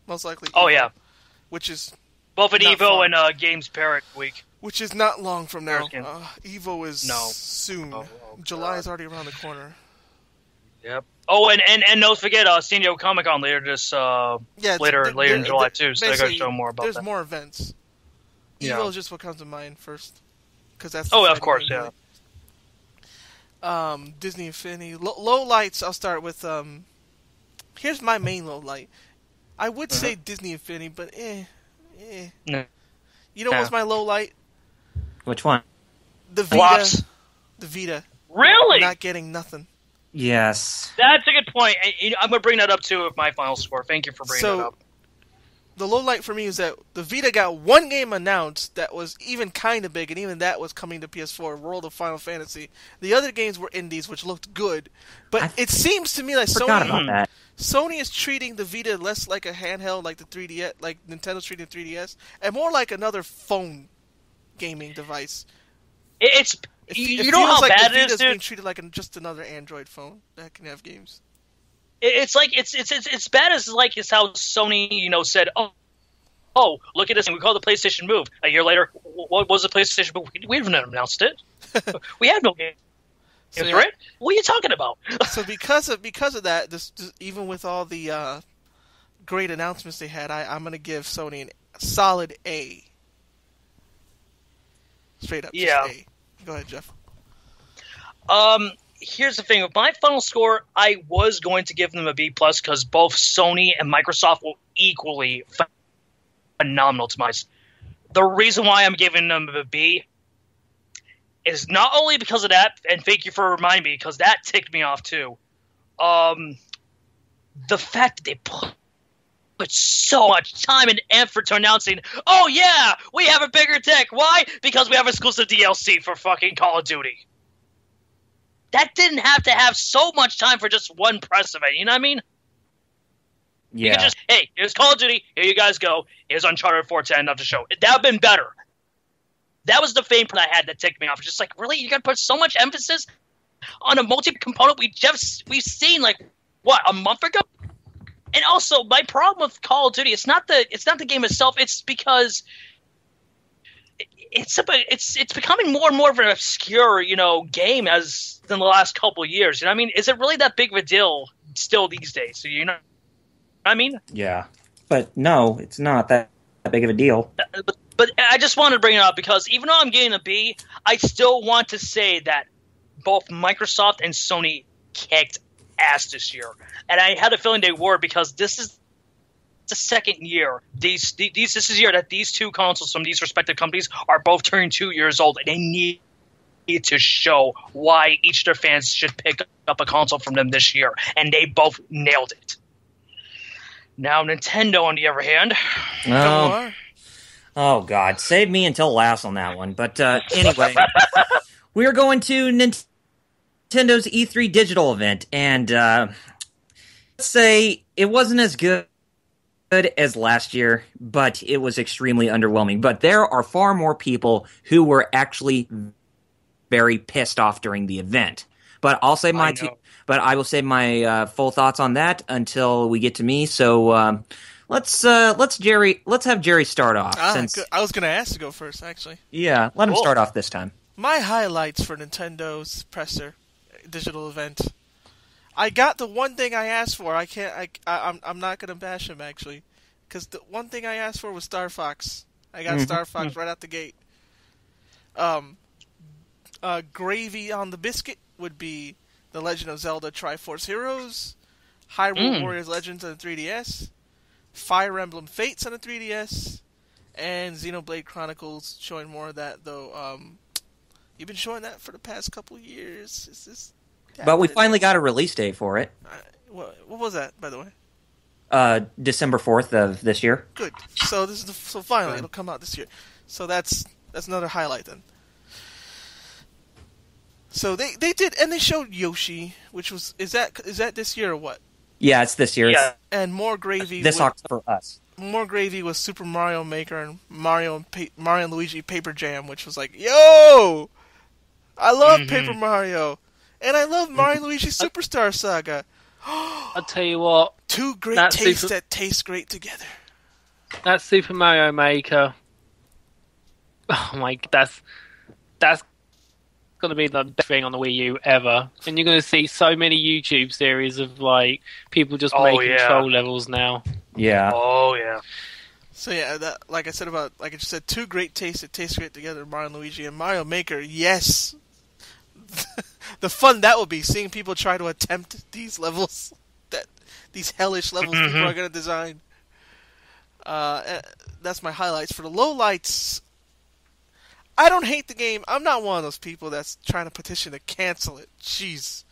Most likely. Oh, EVO, yeah. Which is both at not EVO far. and Games Parrot Week. Which is not long from now. American. EVO is soon. July is already around the corner. Yep. Oh, and don't forget San Diego Comic Con later later in July too. So they're going to show more about that. There's more events. Yeah. EVO is just what comes to mind first, because that's. Of course, yeah. Disney Infinity low lights. I'll start with Here's my main low light. I would say Disney Infinity, but No. You know what's my low light? Which one? The Vita. Flops. The Vita. Really? Not getting nothing. Yes. That's a good point. I'm going to bring that up too with my final score. Thank you for bringing that up. The low light for me is that the Vita got one game announced that was even kind of big, and even that was coming to PS4, World of Final Fantasy. The other games were indies, which looked good. But it seems to me like Sony is treating the Vita less like a handheld, like the 3DS, like Nintendo's treating the 3DS, and more like another phone gaming device. It feels how like bad the it Vita's is, dude? being treated like just another Android phone that can have games. It's like it's bad as like it's how Sony said, oh look at this thing, we call it the PlayStation Move. A year later, what was the PlayStation Move? We haven't announced it. We have no game. So, right? What are you talking about? So because of that, this even with all the great announcements they had, I'm going to give Sony a solid A. Straight up, just A. Go ahead, Jeff. Here's the thing. With my final score, I was going to give them a B+ because both Sony and Microsoft were equally phenomenal to my. The reason why I'm giving them a B is not only because of that, and thank you for reminding me, because that ticked me off too. The fact that they put so much time and effort to announcing, oh yeah, we have a bigger deck. Why? Because we have exclusive DLC for fucking Call of Duty. That didn't have to have so much time for just one press event, you know what I mean? Yeah. You could just, hey, here's Call of Duty, here you guys go, here's Uncharted 4 to end of the show. That would have been better. That was the main part I had that ticked me off. It's just like, really? You got to put so much emphasis on a multi-component we've seen, like, what, a month ago? And also, my problem with Call of Duty, it's not the game itself, it's because it's becoming more and more of an obscure, game as in the last couple of years. You know what I mean? Is it really that big of a deal still these days? So you know what I mean? Yeah. But no, it's not that big of a deal. But I just wanted to bring it up because even though I'm getting a B, I still want to say that both Microsoft and Sony kicked ass this year. And I had a feeling they were because this is the second year. This is the year that these two consoles from these respective companies are both turning 2 years old, and they need to show why each of their fans should pick up a console from them this year. And they both nailed it. Now, Nintendo, on the other hand. Oh, God. Save me until last on that one. But anyway, we're going to Nintendo's E3 digital event. And let's say it wasn't as good as last year, but it was extremely underwhelming. But there are far more people who were actually very pissed off during the event. But I'll say I will save my full thoughts on that until we get to me. So let's have Jerry start off. I was going to ask to go first, actually. Yeah, let him start off this time. My highlights for Nintendo's presser digital event. I got the one thing I asked for. I'm not going to bash him, actually. because the one thing I asked for was Star Fox. I got Star Fox right out the gate. Gravy on the biscuit would be The Legend of Zelda Triforce Heroes, Hyrule Warriors Legends on the 3DS, Fire Emblem Fates on the 3DS, and Xenoblade Chronicles, showing more of that, though. You've been showing that for the past couple years. Is this? But we finally got a release date for it. What was that, by the way? December 4th of this year. Good. So this is so finally it'll come out this year. So that's another highlight then. So they did, and they showed Yoshi, which was is that this year or what? Yeah, it's this year. Yeah. And more gravy. This October for us. More gravy was Super Mario Maker and Mario and Luigi Paper Jam, which was like, yo, I love Paper Mario, and I love Mario and Luigi Superstar Saga. I'll tell you what. Two great tastes that taste great together. That Super Mario Maker. Oh my, that's going to be the best thing on the Wii U ever. And you're going to see so many YouTube series of like people just making troll levels now. Yeah. Oh yeah. So yeah, that, like I just said, two great tastes that taste great together, Mario and Luigi and Mario Maker. Yes. The fun that will be, seeing people try to attempt these levels, these hellish levels people are going to design. That's my highlights. For the lowlights, I don't hate the game. I'm not one of those people that's trying to petition to cancel it. Jeez.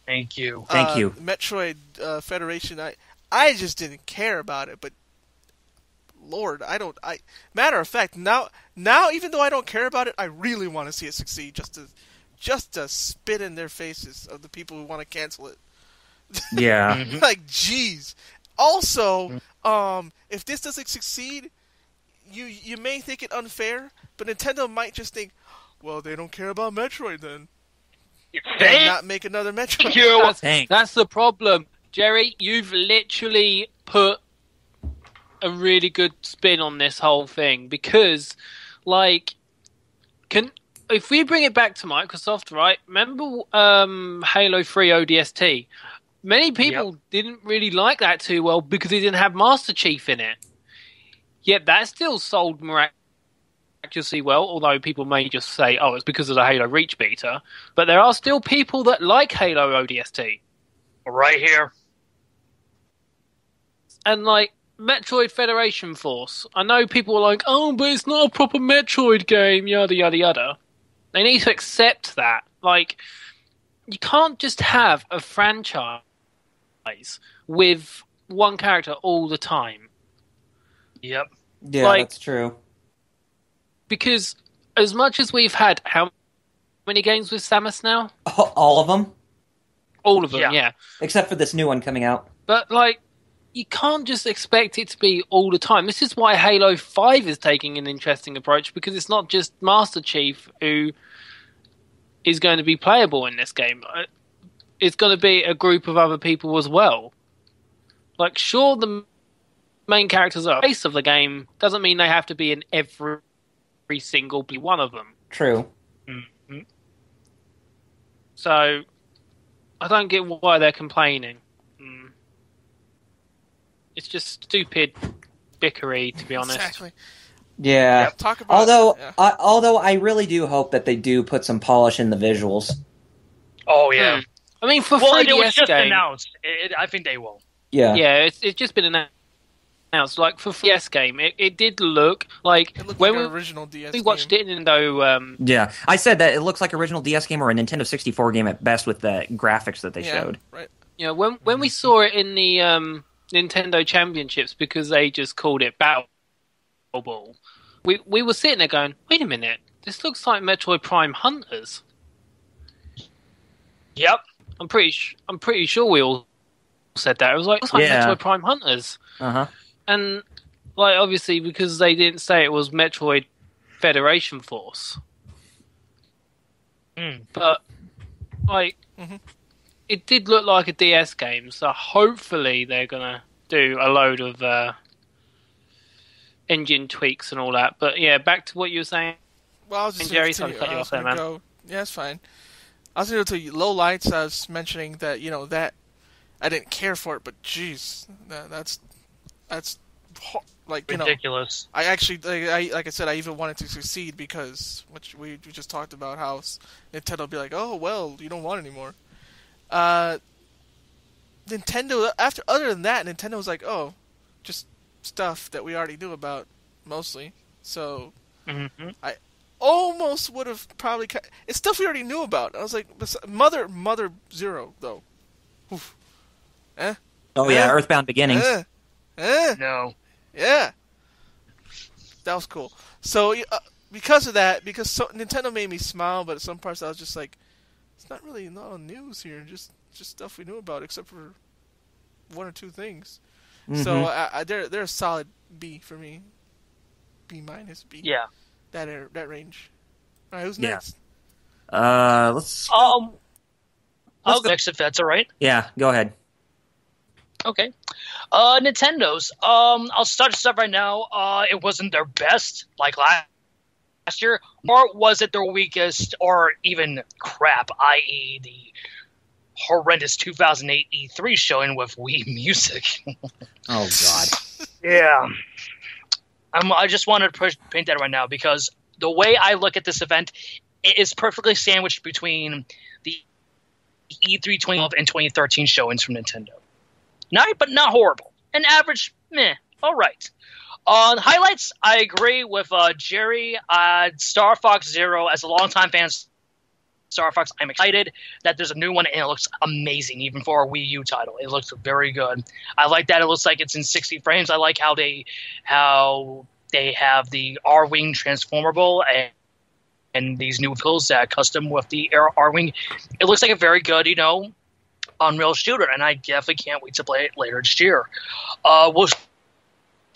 Thank you. Thank you. Metroid Federation, I just didn't care about it, but Lord, matter of fact, now even though I don't care about it, I really want to see it succeed, just to spit in their faces of the people who want to cancel it. Yeah. Like, jeez. Also, if this doesn't succeed, you may think it unfair, but Nintendo might just think, well, they don't care about Metroid then. And not make another Metroid. That's the problem. Jerry, you've literally put a really good spin on this whole thing, because, like, if we bring it back to Microsoft, right? Remember Halo 3 ODST? Many people didn't really like that too well because it didn't have Master Chief in it. Yet that still sold miraculously well, although people may just say, oh, it's because of the Halo Reach beta. But there are still people that like Halo ODST. Right here. And, like, Metroid Federation Force. I know people are like, oh, but it's not a proper Metroid game, yada, yada, yada. They need to accept that. Like, you can't just have a franchise with one character all the time. Yep. Yeah, like, that's true. Because as much as we've had, how many games with Samus now? All of them? All of them, yeah. Except for this new one coming out. But, like, you can't just expect it to be all the time. This is why Halo 5 is taking an interesting approach, because it's not just Master Chief who is going to be playable in this game. It's going to be a group of other people as well. Like, sure, the main characters are the face of the game, doesn't mean they have to be in every single one of them. True. Mm-hmm. So, I don't get why they're complaining. It's just stupid bickery, to be honest. Exactly. Yeah. Talk about, although I really do hope that they do put some polish in the visuals. Oh yeah. I mean, for 3DS it was just game, announced. I think they will. Yeah. Yeah, it's just been announced. Like, for 3DS game, it did look like when like original DS we watched game. it, Nintendo. Yeah, I said that it looks like original DS game or a Nintendo 64 game at best with the graphics that they showed. Right. You know, when we saw it in the Nintendo Championships, because they just called it Battle Ball, we were sitting there going, wait a minute, this looks like Metroid Prime Hunters. Yep. I'm pretty sure we all said that. It was like, looks like Metroid Prime Hunters. Uh-huh. And, like, obviously, because they didn't say it was Metroid Federation Force. But, like, it did look like a DS game, so hopefully they're going to do a load of engine tweaks and all that. But, yeah, back to what you were saying. Well, I was just Jerry, going sorry to cut you off there, man. Yeah, it's fine. I was going to tell you, low lights, I was mentioning that, that I didn't care for it, but jeez, that's like ridiculous. I actually like I said, I even wanted to succeed because which we just talked about how Nintendo will be like, oh well, you don't want it anymore. Nintendo other than that, Nintendo was like, oh, just stuff that we already knew about mostly. So I almost would have probably it's stuff we already knew about. I was like, Mother Zero though. Oof. Oh yeah, Earthbound Beginnings. No. Yeah, that was cool. So because of that, Nintendo made me smile, but at some parts I was just like, it's not really no news here, just stuff we knew about, except for one or two things. So they're a solid B for me. B minus B. Yeah. That range. All right, who's next? Let's. I'll go next if that's all right. Yeah, go ahead. Okay. Nintendo's. I'll start stuff right now. It wasn't their best like last year, or was it their weakest, or even crap, i.e. the horrendous 2008 E3 showing with Wii Music. Oh God. Yeah. I just wanted to paint that right now because the way I look at this event, it is perfectly sandwiched between the E3 2012 and 2013 showings from Nintendo. But not horrible. An average, meh, all right. On highlights, I agree with Jerry. Star Fox Zero, as a longtime fan of Star Fox, I'm excited that there's a new one, and it looks amazing, even for a Wii U title. It looks very good. I like that it looks like it's in 60 frames. I like how they have the R-Wing transformable and these new vehicles that are custom with the R-Wing. It looks like a very good, Unreal shooter, and I definitely can't wait to play it later this year.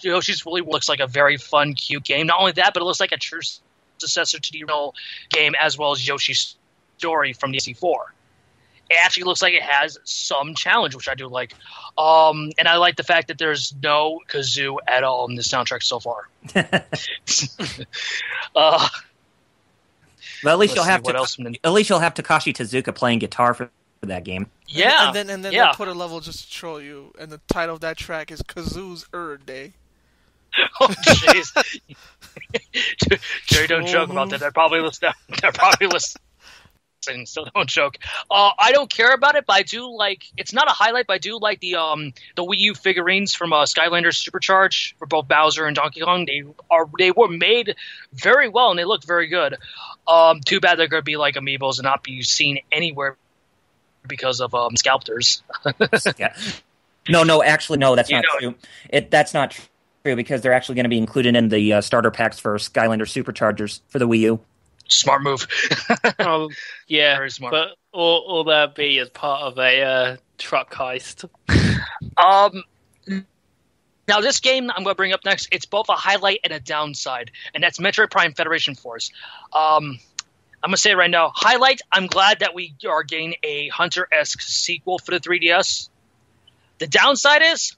Yoshi's really looks like a very fun, cute game. Not only that, but it looks like a true successor to the original game, as well as Yoshi's Story from the C4. It actually looks like it has some challenge, which I do like. And I like the fact that there's no kazoo at all in the soundtrack so far. Well, at least you'll have Takashi Tezuka playing guitar for that game. Yeah, and then they'll put a level just to troll you, and the title of that track is Kazoo's Day. Oh, jeez. Jerry, don't joke about that. They're probably listening. So don't joke. I don't care about it, but I do like. It's not a highlight, but I do like the Wii U figurines from Skylanders Supercharge for both Bowser and Donkey Kong. They were made very well and they look very good. Too bad they're going to be like amiibos and not be seen anywhere because of scalpers. Yeah. No, actually, no, that's not true. That's not true because they're actually going to be included in the starter packs for Skylanders Superchargers for the Wii U. Smart move. Yeah, very smart. But or that be as part of a truck heist. Now this game I'm going to bring up next, it's both a highlight and a downside, and that's Metroid Prime Federation Force. I'm going to say it right now. Highlight, I'm glad that we are getting a Hunter-esque sequel for the 3DS. The downside is,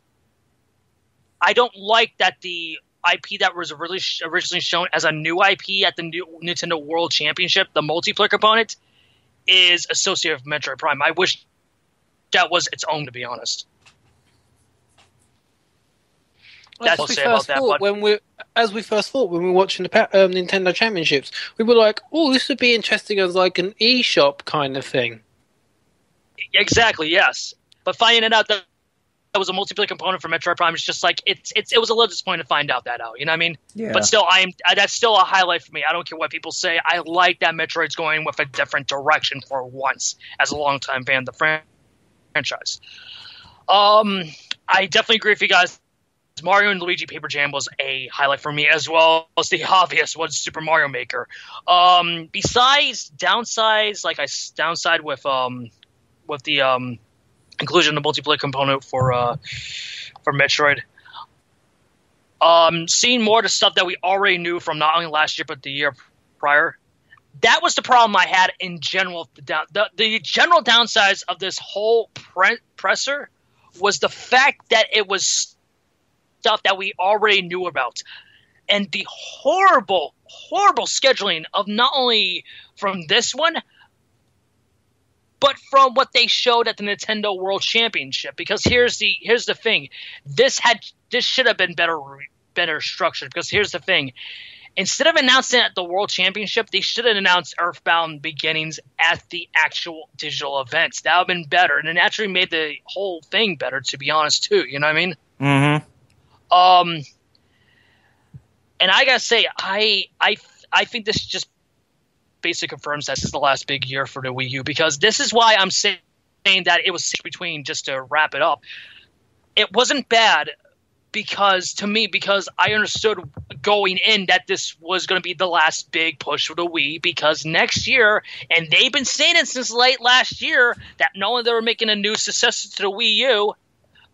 I don't like that the IP that was originally shown as a new IP at the new Nintendo World Championship, the multiplayer component, is associated with Metroid Prime. I wish that was its own, to be honest. That's what I'll say about that. As we first thought when we were watching the Nintendo Championships, we were like, "Oh, this would be interesting as like an eShop kind of thing." Exactly, yes. But finding out that was a multiplayer component for Metroid Prime, it's just like it was a little disappointing to find out that out. You know what I mean? Yeah. But still, that's still a highlight for me. I don't care what people say. I like that Metroid's going with a different direction for once, as a longtime fan of the franchise. I definitely agree with you guys. Mario and Luigi Paper Jam was a highlight for me, as well as the obvious was Super Mario Maker. Besides downsides, downside with the inclusion of the multiplayer component for Metroid. Seeing more of the stuff that we already knew from not only last year but the year prior. That was the problem I had in general. The general downsides of this whole presser was the fact that it was stuff that we already knew about, and the horrible scheduling of not only from this one, but from what they showed at the Nintendo World Championship. Because here's the thing, this should have been better structured. Because here's the thing, instead of announcing it at the World Championship, they should have announced Earthbound Beginnings at the actual digital events. That would have been better, and it actually made the whole thing better, to be honest, too. You know what I mean? Mm-hmm. And I gotta say, I think this just basically confirms that this is the last big year for the Wii U, because this is why I'm saying that it was between, just to wrap it up. It wasn't bad because I understood going in that this was going to be the last big push for the Wii, because next year, and they've been saying it since late last year, that not only they were making a new successor to the Wii U,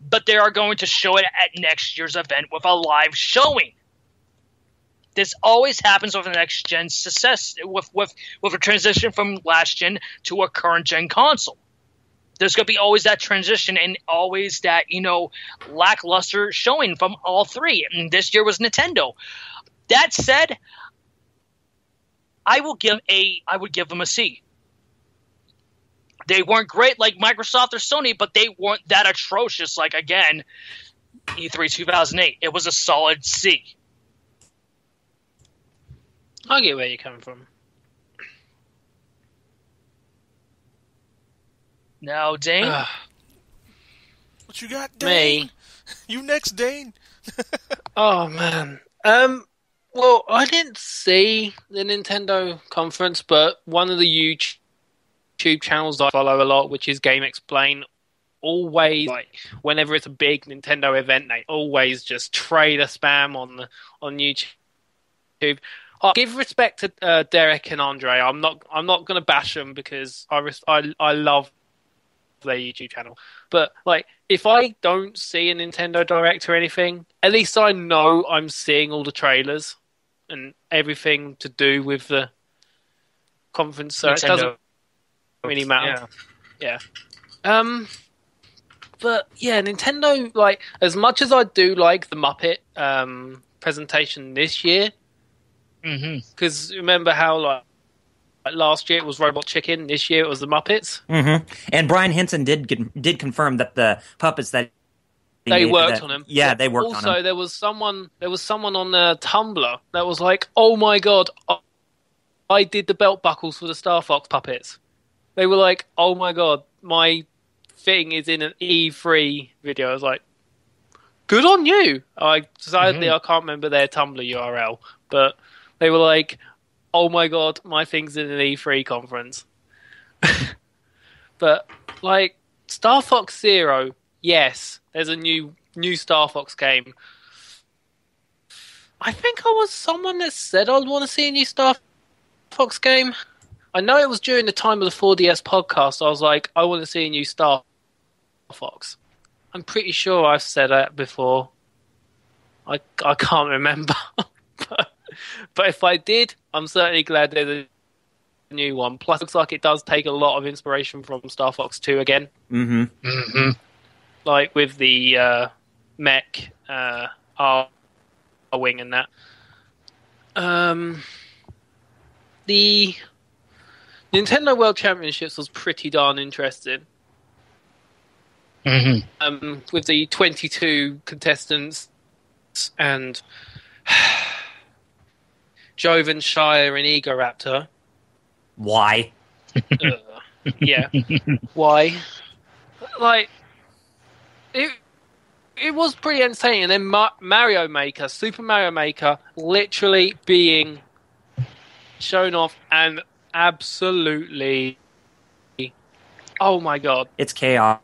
but they are going to show it at next year's event with a live showing. This always happens with the next gen success, with a transition from last gen to a current gen console. There's going to be always that transition and always that, lackluster showing from all three. And this year was Nintendo. That said, I would give them a C. They weren't great like Microsoft or Sony, but they weren't that atrocious like, again, E3 2008. It was a solid C. I get where you're coming from. Now, Dane? What you got, Dane? Me? You next, Dane. Oh, man. Well, I didn't see the Nintendo conference, but one of the YouTube channels that I follow a lot, which is Game Explain, always, whenever it's a big Nintendo event, they always just trailer spam on YouTube. I'll give respect to Derek and Andre. I'm not going to bash them because I love their YouTube channel. But if I don't see a Nintendo Direct or anything, at least I know I'm seeing all the trailers and everything to do with the conference. So Nintendo. It doesn't really matter. Yeah. But yeah, Nintendo, as much as I do like the Muppet presentation this year. Because remember how last year it was Robot Chicken, this year it was the Muppets. Mm-hmm. And Brian Henson did confirm that the puppets that they worked on them. Yeah, they worked on them. Also, there was someone on the Tumblr that was like, "Oh my god, I did the belt buckles for the Star Fox puppets." They were like, "Oh my god, my thing is in an E3 video." I was like, "Good on you." Sadly, I can't remember their Tumblr URL, but they were like, "Oh my god, my thing's in an E3 conference." But Star Fox Zero, yes, there's a new Star Fox game. I think I was someone that said I'd want to see a new Star Fox game. I know it was during the time of the 4DS podcast. I was like, I want to see a new Star Fox. I'm pretty sure I've said that before. I can't remember. But if I did, I'm certainly glad there's a new one. Plus, it looks like it does take a lot of inspiration from Star Fox 2 again. Mm-hmm. With the mech R-Wing and that. The Nintendo World Championships was pretty darn interesting. With the 22 contestants and Joven, Shire, and Egoraptor. Why? Yeah. Why? It was pretty entertaining. And then Mario Maker, Super Mario Maker, literally being shown off and absolutely... Oh my god. It's chaos.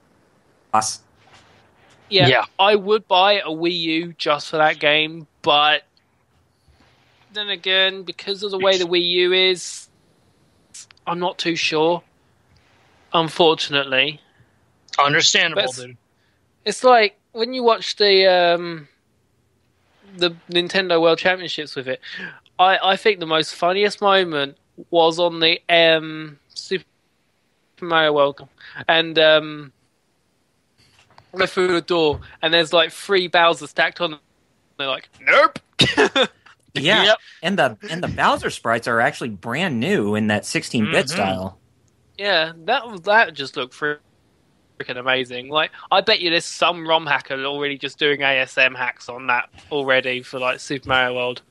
Yeah, I would buy a Wii U just for that game, but then again, because of the way the Wii U is, I'm not too sure. Unfortunately. Understandable, dude. It's like when you watch the Nintendo World Championships with it, I think the most funniest moment was on the Super Mario World, and go through the door, and there's 3 Bowser stacked on them. They're like, nope. Yeah, yep. and the Bowser sprites are actually brand new in that 16-bit style. Yeah, that just looked freaking amazing. Like, I bet you there's some ROM hacker already just doing ASM hacks on that already for like Super Mario World.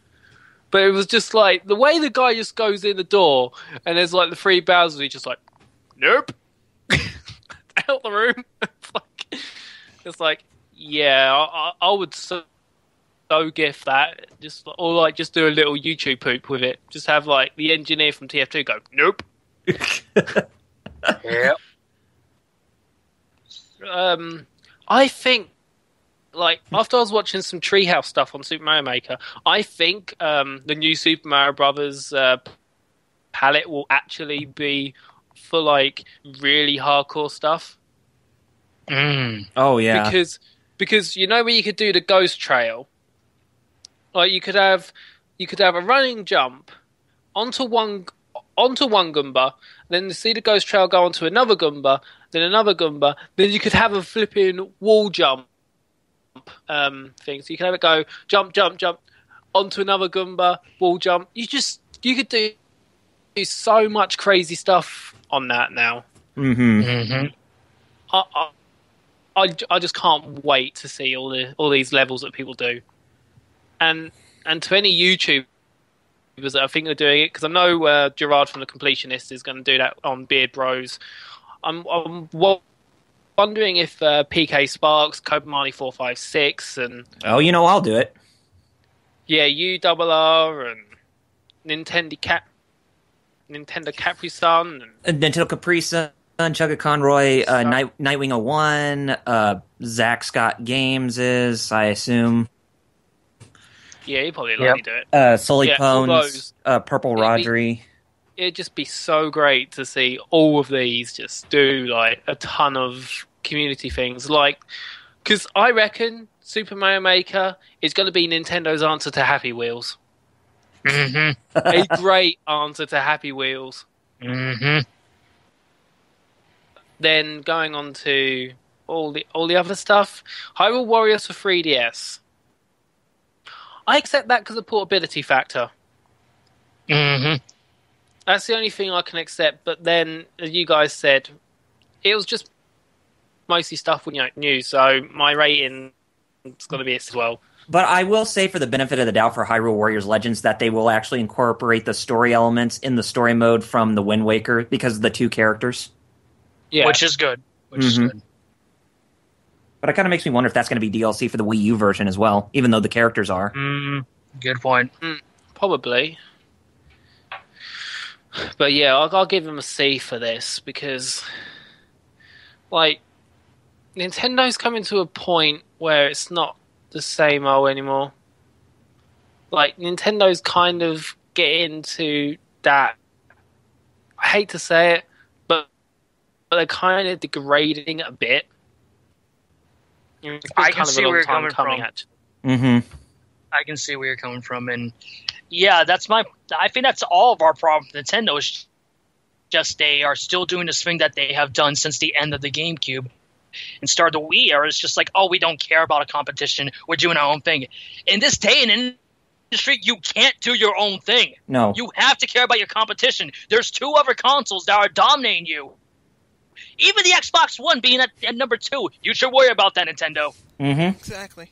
But it was just like the way the guy just goes in the door and there's like the three Bowsers, he's just like, nope, out the room. It's like, yeah, I would so gif that, just do a little YouTube poop with it. Just have like the engineer from TF2 go, nope. Yeah. I think, like, after I was watching some Treehouse stuff on Super Mario Maker, I think the new Super Mario Brothers palette will actually be for like really hardcore stuff. Oh yeah, because you know where you could do the ghost trail, like you could have a running jump onto one Goomba, then you see the ghost trail go onto another Goomba, then another Goomba, then you could have a flipping wall jump thing. So you can have it go jump onto another Goomba, wall jump. You could do so much crazy stuff on that now. I just can't wait to see all these levels that people do, and to any YouTubers that I think are doing it, because I know Gerard from The Completionist is going to do that on Beard Bros. I'm wondering if PK Sparks, Kobe 456, and I'll do it. Yeah, URR and Nintendo Capri-Sun and Nintendo Capri-Sun, Chugga Conroy, Nightwing 01, Zach Scott Games is, I assume. Yeah, he'd probably let me do it. Sully Pones, Purple Rodri. It'd just be so great to see all of these just do like a ton of community things. Like, because I reckon Super Mario Maker is going to be Nintendo's answer to Happy Wheels. A great answer to Happy Wheels. Then going on to all the other stuff, Hyrule Warriors for 3DS. I accept that because of portability factor. That's the only thing I can accept. But then, as you guys said, it was just mostly stuff we knew. So my rating is going to be as well. But I will say, for the benefit of the doubt for Hyrule Warriors Legends, that they will actually incorporate the story elements in the story mode from the Wind Waker because of the two characters. Yeah, which is good. Is good. But it kind of makes me wonder if that's going to be DLC for the Wii U version as well, even though the characters are. Good point. Probably. But yeah, I'll give them a C for this because, like, Nintendo's coming to a point where it's not the same old anymore. Like, Nintendo's kind of getting to that. I hate to say it, but they're kind of degrading a bit. I can see where you're coming from. I can see where you're coming from, and yeah, I think that's all of our problem with Nintendo is just they are still doing this thing that they have done since the end of the GameCube and start the Wii era. It's just like, oh, we don't care about a competition. We're doing our own thing. In this day and industry, you can't do your own thing. No. You have to care about your competition. There's two other consoles that are dominating you. Even the Xbox One being at number 2. You should worry about that, Nintendo. Exactly.